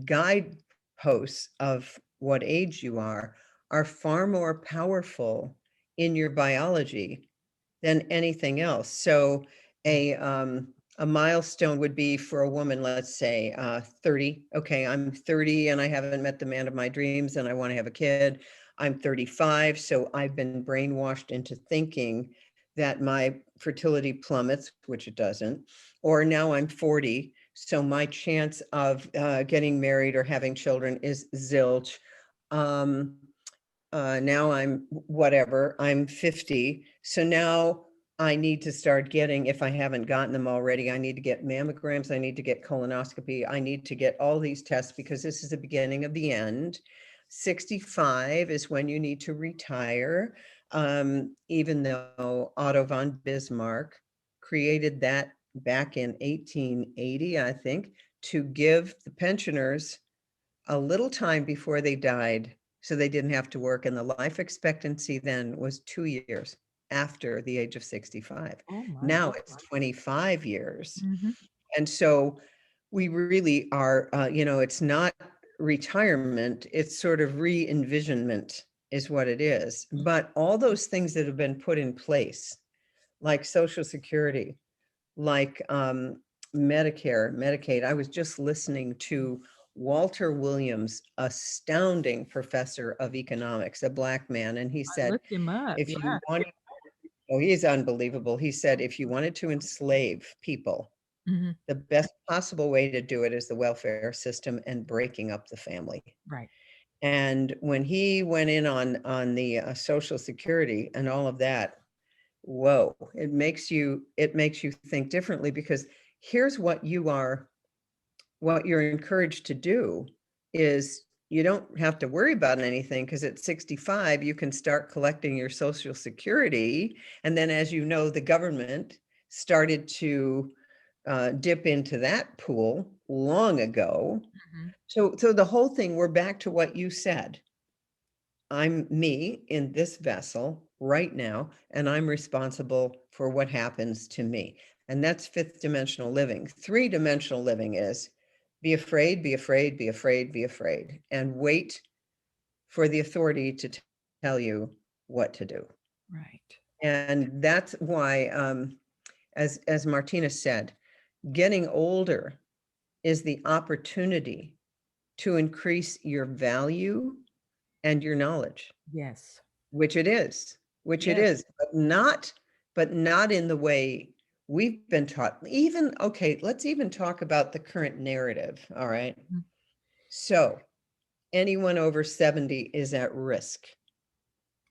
guideposts of what age you are far more powerful in your biology than anything else. So a milestone would be for a woman, let's say 30. Okay, I'm 30 and I haven't met the man of my dreams and I want to have a kid. I'm 35, so I've been brainwashed into thinking that my fertility plummets, which it doesn't, or now I'm 40, so my chance of getting married or having children is zilch. Um, now I'm whatever, I'm 50. So now I need to start getting, if I haven't gotten them already, I need to get mammograms, I need to get colonoscopy, I need to get all these tests because this is the beginning of the end. 65 is when you need to retire, even though Otto von Bismarck created that back in 1880, I think, to give the pensioners a little time before they died so they didn't have to work. And the life expectancy then was 2 years after the age of 65. Oh my Now God. it's 25 years. Mhm. And so we really are, it's not retirement, it's sort of re-envisionment is what it is. But all those things that have been put in place, like Social Security, like Medicare, Medicaid. I was just listening to Walter Williams, astounding professor of economics, a Black man, and he I said, looked him up. if Yeah. you want, oh, he's unbelievable. He said, if you wanted to enslave people, Mhm. the best possible way to do it is the welfare system and breaking up the family. Right. And when he went in on the Social Security and all of that, whoa, it makes you think differently, because here's what you're encouraged to do is you don't have to worry about anything because at 65, you can start collecting your Social Security. And then, as you know, the government started to dip into that pool long ago. Mhm. So the whole thing, we're back to what you said. I'm me in this vessel right now, and I'm responsible for what happens to me. And that's fifth dimensional living. Three-dimensional living is be afraid, be afraid, be afraid, be afraid, and wait for the authority to tell you what to do. Right. And that's why, as Martina said, getting older is the opportunity to increase your value and your knowledge, Yes. which it is, Yes. but not in the way we've been taught. Even, okay, let's even talk about the current narrative. All right. Mhm. So anyone over 70 is at risk.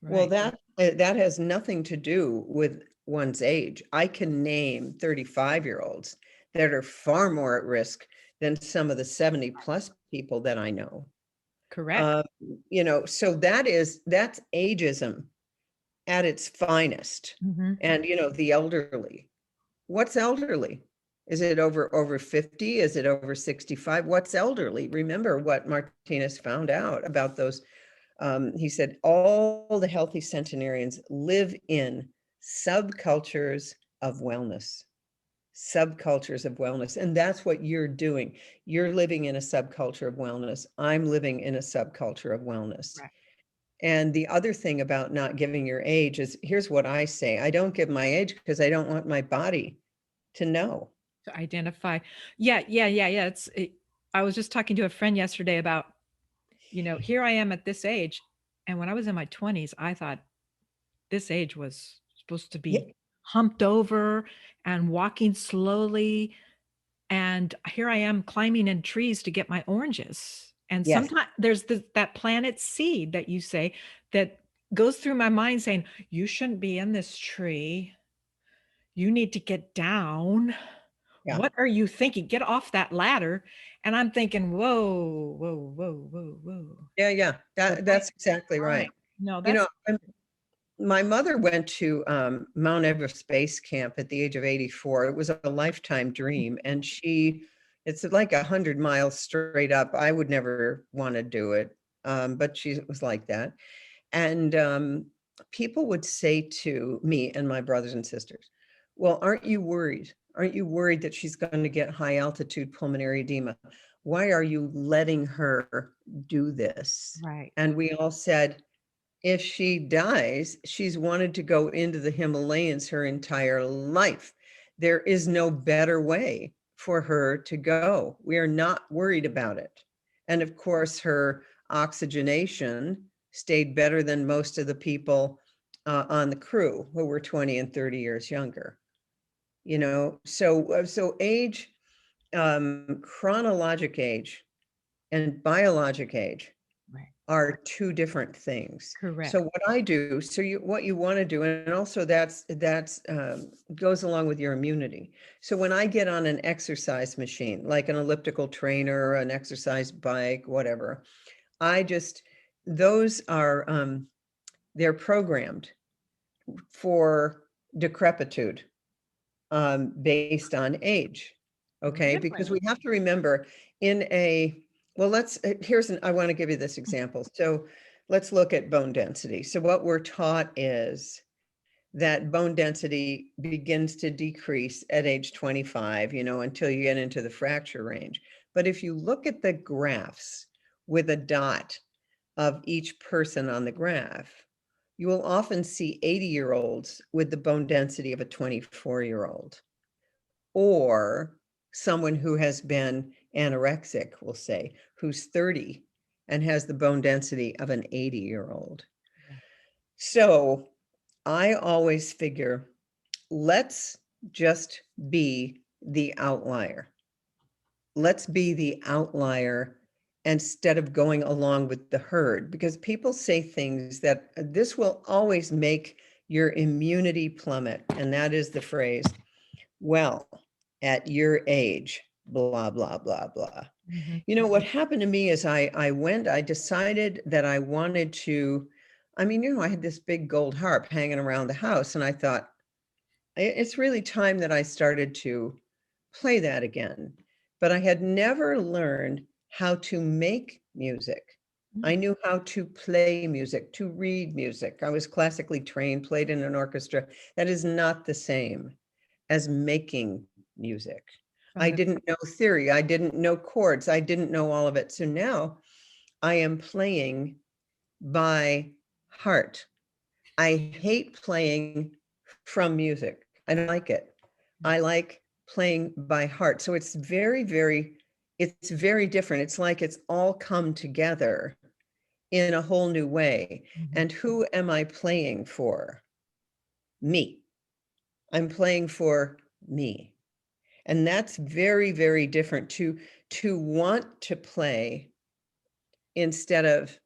Well, Right. that has nothing to do with one's age. I can name 35-year-olds that are far more at risk than some of the 70 plus people that I know. Correct. Uh, so that's ageism at its finest. Hmm. And the elderly. What's elderly? Is it over 50? Is it over 65? What's elderly? Remember what Martinez found out about those. He said all the healthy centenarians live in subcultures of wellness. Subcultures of wellness. And that's what you're doing. You're living in a subculture of wellness. I'm living in a subculture of wellness. Right. And the other thing about not giving your age is, here's what I say. I don't give my age because I don't want my body to know. To identify. Yeah. I was just talking to a friend yesterday about, here I am at this age. And when I was in my 20s, I thought this age was supposed to Yeah, be humped over and walking slowly. And here I am climbing in trees to get my oranges. And yes, sometimes there's that planet seed that you say that goes through my mind saying, you shouldn't be in this tree. You need to get down. yeah, What are you thinking? Get off that ladder. And I'm thinking, whoa, whoa, whoa, whoa, whoa. yeah. But That's exactly right. no, You that's know, my mother went to Mount Everest Base Camp at the age of 84. It was a lifetime dream, and it's like 100 miles straight up. I would never want to do it, but she was like that. And people would say to me and my brothers and sisters, well, aren't you worried? Aren't you worried that she's going to get high altitude pulmonary edema? Why are you letting her do this? right. And we all said, if she dies, she's wanted to go into the Himalayas her entire life. There is no better way for her to go. We are not worried about it. And of course, her oxygenation stayed better than most of the people on the crew who were 20 and 30 years younger. So age, chronologic age and biologic age Right. are two different things. Correct. So what I do, what you want to do, and also that's goes along with your immunity. So when I get on an exercise machine, like an elliptical trainer, an exercise bike, whatever, those are they're programmed for decrepitude based on age. Okay, because Really? we have to remember in a, well, I want to give you this example. So let's look at bone density. So what we're taught is that bone density begins to decrease at age 25, until you get into the fracture range. But if you look at the graphs with a dot of each person on the graph, you will often see 80-year-olds with the bone density of a 24-year-old, or someone who has been anorexic, we'll say, who's 30 and has the bone density of an 80-year-old. Yeah. So I always figure, let's just be the outlier. Let's be the outlier instead of going along with the herd, because people say things that this will always make your immunity plummet. And that is the phrase, well, at your age, blah, blah, blah, blah. Mhm. You know, what happened to me is I decided that I wanted to, I mean, I had this big gold harp hanging around the house, and I thought, It's really time that I started to play that again." But I had never learned how to make music. I Mm. knew how to play music, to read music. I was classically trained, played in an orchestra. That is not the same as making music. From I the didn't know theory. I didn't know chords. I didn't know all of it. So now I am playing by heart. I hate playing from music. I don't like it. I like playing by heart. So it's very different. It's like it's all come together in a whole new way. Mhm. And who am I playing for? Me. I'm playing for me. And that's very, very different to want to play instead of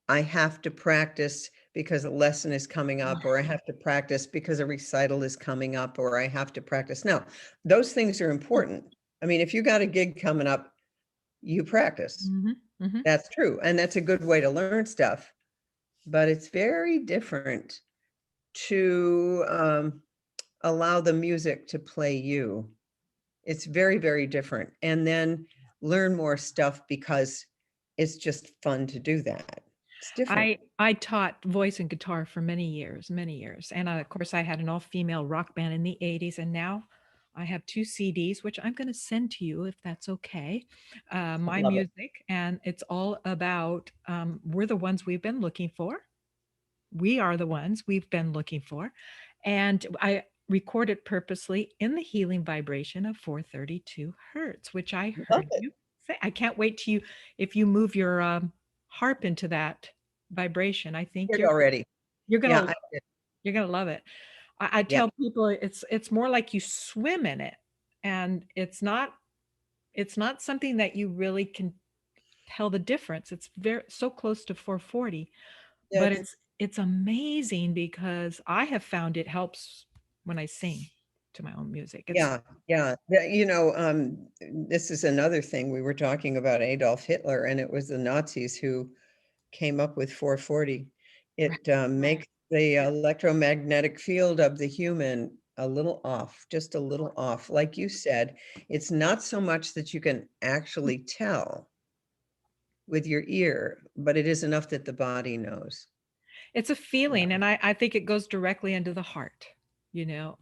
I have to practice because a lesson is coming up, or I have to practice because a recital is coming up, or I have to practice. Now, those things are important. I mean, if you got a gig coming up, you practice. Mhm. Mhm. That's true. And that's a good way to learn stuff. But it's very different to allow the music to play you. It's very, very different. And then learn more stuff because it's just fun to do that. It's different. I taught voice and guitar for many years, and, of course, I had an all-female rock band in the '80s, and now I have 2 CDs, which I'm gonna send to you if that's okay, I my love it. music, and it's all about, we're the ones we've been looking for. We are the ones we've been looking for, and I recorded purposely in the healing vibration of 432 hertz, which I Love heard it. you say. I can't wait to you if you move your, harp into that vibration, I think It already. you're Yeah, gonna I did. you're gonna love it. I Yeah. tell people it's more like you swim in it, and it's not something that you really can tell the difference. It's very so close to 440, Yeah, but it's amazing because I have found it helps when I sing to my own music. It's yeah, yeah. This is another thing. We were talking about Adolf Hitler, and it was the Nazis who came up with 440. right, It makes the electromagnetic field of the human a little off, just a little off. Like you said, it's not so much that you can actually tell with your ear, but it is enough that the body knows. it's a Yeah, feeling, and I think it goes directly into the heart,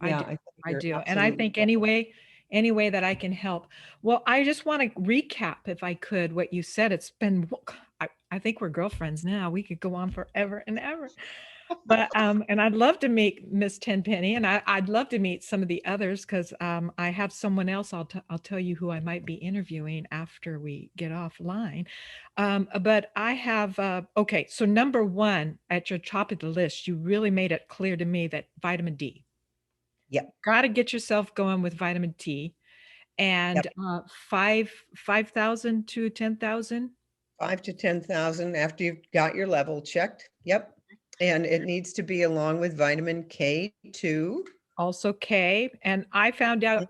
I yeah, do, I think I you're do, and I absolutely think right. any way that I can help. Well, I just wanna recap, if I could, what you said. It's been I think we're girlfriends now. We could go on forever and ever. But, and I'd love to meet Miss Tenpenny, and I'd love to meet some of the others 'cause, I have someone else I'll tell you who I might be interviewing after we get offline. But I have, okay, so number 1 at your top of the list, you really made it clear to me that vitamin D. Yep, Gotta get yourself going with vitamin D and, yep. 5,000 to 10,000? 5 to 10,000 after you've got your level checked. Yep. And it needs to be along with vitamin K too. Also K, and I found out,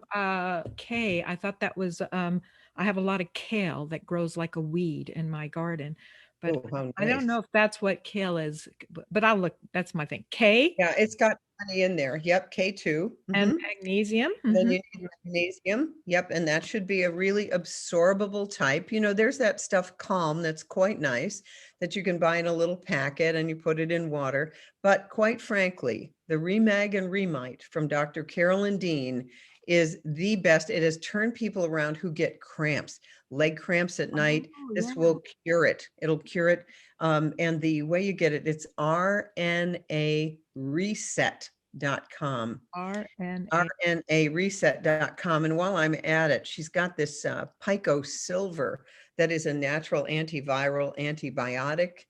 K, I thought that was, I have a lot of kale that grows like a weed in my garden, but Oh, how I don't know nice. if that's what kale is, but I'll look, that's my thing. K Yeah, it's got plenty in there. Yep, K2. and Mhm. magnesium, Then mhm, you need magnesium. Yep, and that should be a really absorbable type. There's that stuff Calm that's quite nice that you can buy in a little packet and you put it in water. But quite frankly, the Remag and Remite from Dr. Carolyn Dean is the best. It has turned people around who get cramps, leg cramps at night. Oh, This yeah, will cure it. It'll cure it. And the way you get it, it's rnareset.com. RNA. rnareset.com. And while I'm at it, she's got this Pico Silver that is a natural antiviral antibiotic.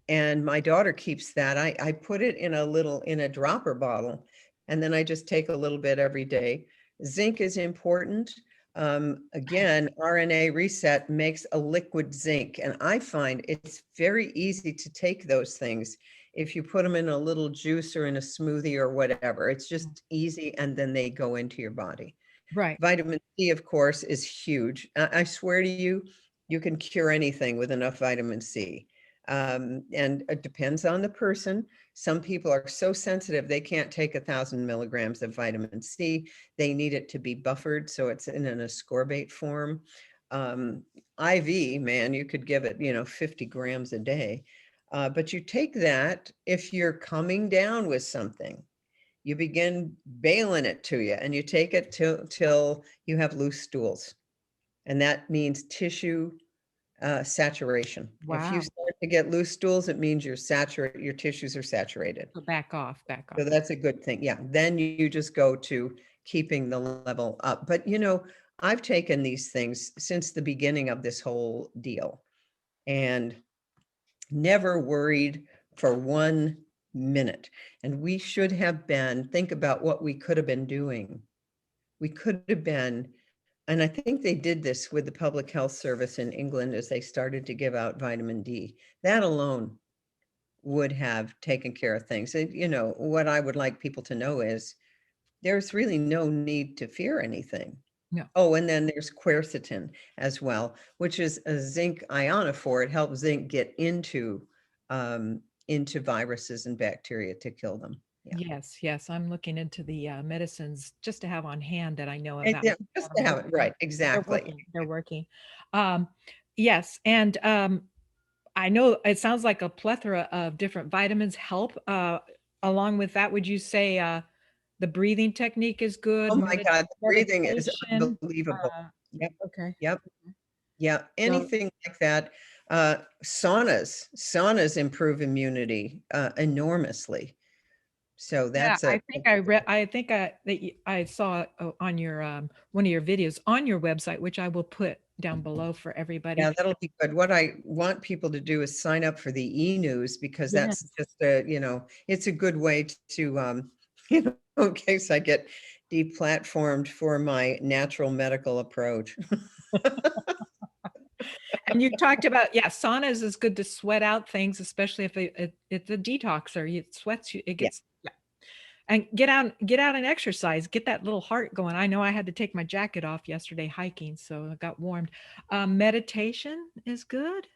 And my daughter keeps that. I put it in a dropper bottle, and then I just take a little bit every day. Zinc is important. Again, RNA Reset makes a liquid zinc, and I find it's very easy to take those things if you put them in a little juice or in a smoothie or whatever. It's just easy, and then they go into your body. Right. Vitamin C, of course, is huge. I swear to you, You can cure anything with enough vitamin C. And it depends on the person. Some people are so sensitive, they can't take 1,000 milligrams of vitamin C. They need it to be buffered, so it's in an ascorbate form. IV, man, you could give it, 50 grams a day. But you take that if you're coming down with something, you begin bailing it to you, and you take it till you have loose stools. And that means tissue saturation. If you Wow. start to get loose stools, it means your tissues are saturated. So back off, back So off. that's a good thing. Yeah. Then you just go to keeping the level up. But I've taken these things since the beginning of this whole deal and never worried for 1 minute. And we should have been, think about what we could have been doing. We could have been, and I think they did this with the Public Health Service in England as they started to give out vitamin D. That alone would have taken care of things. And, what I would like people to know is there's really no need to fear anything. No. Oh, and then there's quercetin as well, which is a zinc ionophore. It helps zinc get into viruses and bacteria to kill them. Yeah. Yes, yes. I'm looking into the medicines just to have on hand that I know And about. yeah, just to have it right. They're Exactly. working. They're working. Um, yes, and I know it sounds like a plethora of different vitamins help. Along with that, would you say the breathing technique is good? Oh my God, the breathing is Meditation. unbelievable. Uh, Yep, okay. yep, yeah. So Anything like that. Saunas improve immunity enormously. So yeah, that's I think I read. I think I saw on your one of your videos on your website, which I will put down below for everybody. yeah, that'll be good. What I want people to do is sign up for the e-news because that's Yes. just it's a good way to, in case I get deplatformed for my natural medical approach. And you talked about, yeah, saunas is good to sweat out things, especially if it's a detoxer. It sweats you, it Yeah. gets, yeah. And get out and exercise, get that little heart going. I know I had to take my jacket off yesterday hiking, so I got warmed. Meditation is good.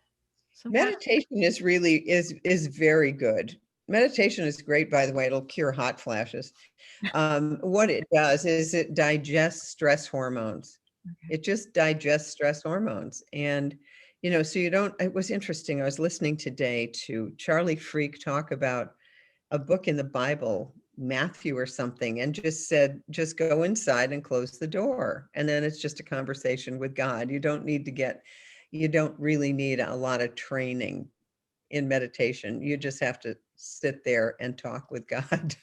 Some kind Meditation is very good. Meditation is great, by the way. It'll cure hot flashes. What it does is it digests stress hormones. okay. It just digests stress hormones. And, so you don't, it was interesting. I was listening today to Charlie Freak talk about a book in the Bible, Matthew or something, and just said, just go inside and close the door. And then it's just a conversation with God. You don't really need a lot of training in meditation. You just have to sit there and talk with God.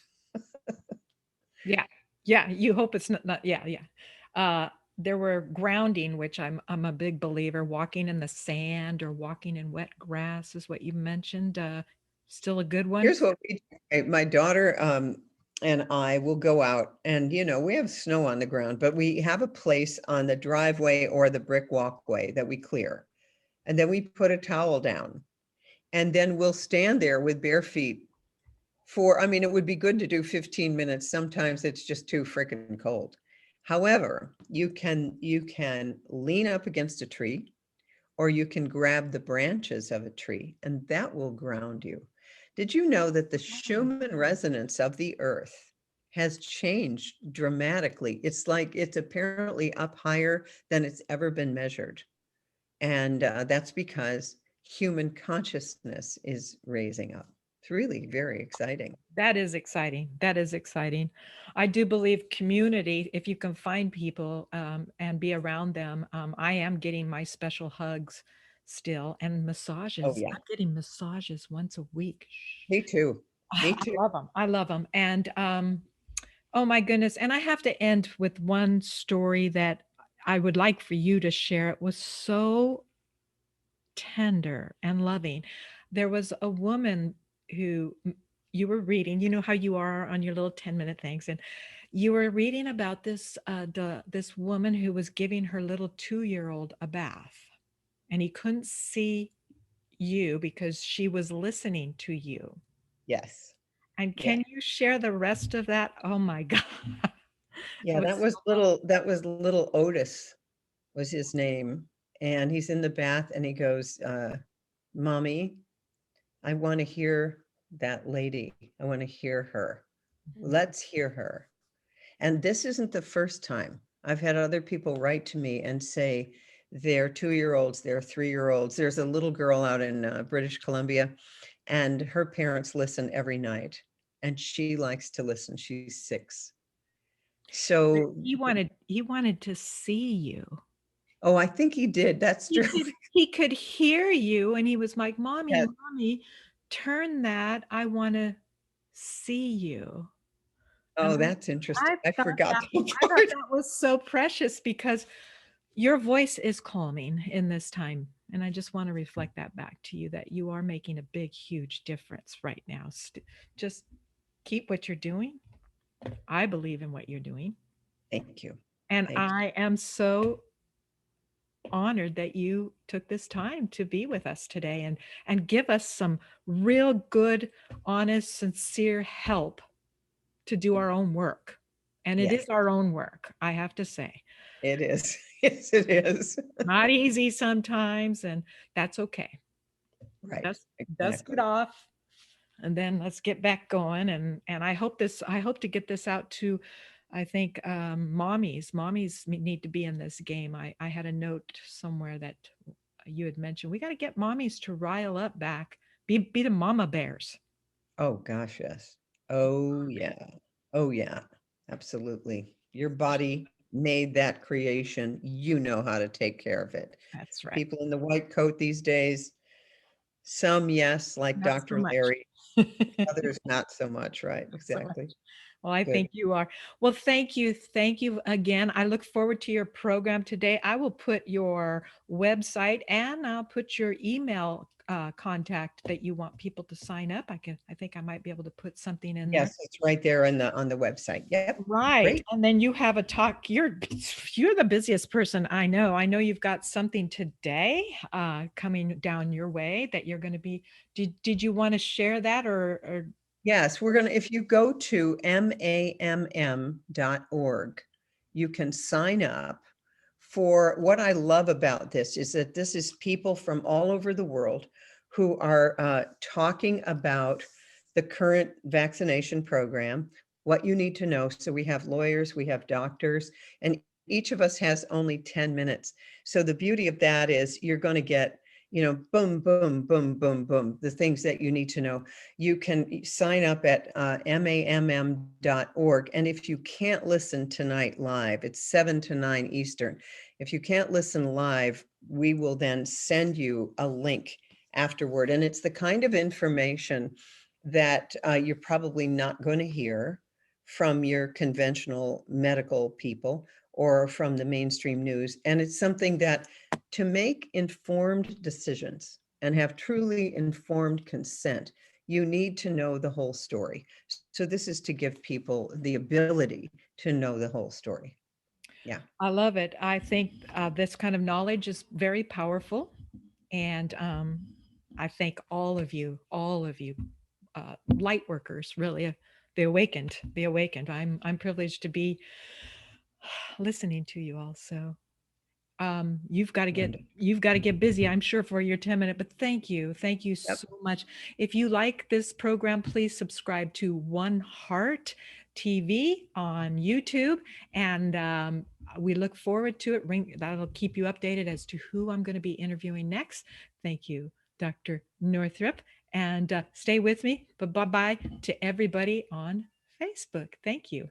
Yeah. Yeah. You hope it's not yeah, yeah. There were grounding, which I'm a big believer. Walking in the sand or walking in wet grass is what you mentioned. Still a good one. Here's what we do. My daughter and I will go out and, we have snow on the ground, but we have a place on the driveway or the brick walkway that we clear. And then we put a towel down and then we'll stand there with bare feet it would be good to do 15 minutes. Sometimes it's just too freaking cold. However, you can lean up against a tree or you can grab the branches of a tree and that will ground you. Did you know that the Schumann resonance of the earth has changed dramatically? It's like it's apparently up higher than it's ever been measured. And that's because human consciousness is raising up. It's really very exciting. That is exciting. That is exciting. I do believe community, if you can find people and be around them, I am getting my special hugs still and Oh, massages. yeah. I'm getting massages once a week. Me too. Me I too. love them. I love them. And oh my goodness. And I have to end with one story that I would like for you to share. It was so tender and loving. There was a woman who you were reading, you know how you are on your little 10-minute things, and you were reading about this woman who was giving her little 2-year-old a bath, and he couldn't see you because she was listening to you. Yes. And Yeah. can you share the rest of that? Oh my God. It Yeah, was that was little Otis was his name. and he's in the bath and he goes, Mommy, I want to hear that lady. I want to hear her. Mhm. Let's hear her. And this isn't the first time. I've had other people write to me and say they're 2-year-olds, they're 3-year-olds. There's a little girl out in British Columbia, and her parents listen every night, and she likes to listen. She's 6. But So, he wanted to see you. oh, I think he did. That's He true. could he could hear you, and he was like, "Mommy, Yes. mommy, turn that. I want to see you." And Oh, that's interesting. I I thought forgot that that I thought part. that was so precious because your voice is calming in this time. And I just want to reflect that back to you that you are making a big, huge difference right now. Just keep what you're doing. I believe in what you're doing. Thank you. And Thank you. I am so honored that you took this time to be with us today and give us some real good, honest, sincere help to do our own work. And it Yes, is our own work, I have to say. it is. Yes, it is. Not easy sometimes, and that's okay. Right. Dust it Exactly. off, and then let's get back going. And I hope to get this out to, I think, mommies need to be in this game. I had a note somewhere that you had mentioned we got to get mommies to rile up back, be the mama bears. Oh gosh, yes. Oh yeah. Oh yeah. Absolutely. Your body made that creation. You know how to take care of it. That's right. People in the white coat these days, some yes, like Not so Dr. much. Larry, others not so much, right? So much. Exactly. Well, I Good. think you are. Well, thank you. Thank you again. I look forward to your program today. I will put your website and I'll put your email contact that you want people to sign up. I think I might be able to put something in there. Yes, it's right there on the website. Yep. Right. Great. And then you have a talk. You're the busiest person I know. I know you've got something today coming down your way that you're going to be. Did you want to share that or Yes, we're going to, if you go to mamm.org, you can sign up for what I love about this is that this is people from all over the world who are talking about the current vaccination program, what you need to know. So we have lawyers, we have doctors, and each of us has only 10 minutes. So the beauty of that is you're going to get, boom, boom, boom, boom, boom, the things that you need to know. You can sign up at mamm.org. And if you can't listen tonight live, it's 7 to 9 Eastern. If you can't listen live, we will then send you a link afterward. And it's the kind of information that you're probably not going to hear from your conventional medical people or from the mainstream news. And it's something that to make informed decisions and have truly informed consent, you need to know the whole story. So this is to give people the ability to know the whole story. Yeah. I love it. I think this kind of knowledge is very powerful. And I thank all of you, light workers, really, the awakened. I'm privileged to be listening to you all. So Wonderful. you've got to get busy, I'm sure, for your 10 minute, but thank you Yep. so much. If you like this program, please subscribe to WonHeart TV on YouTube, and we look forward to it. That'll keep you updated as to who I'm going to be interviewing next. Thank you, Dr. Northrup, and stay with me. But bye bye to everybody on Facebook. Thank you.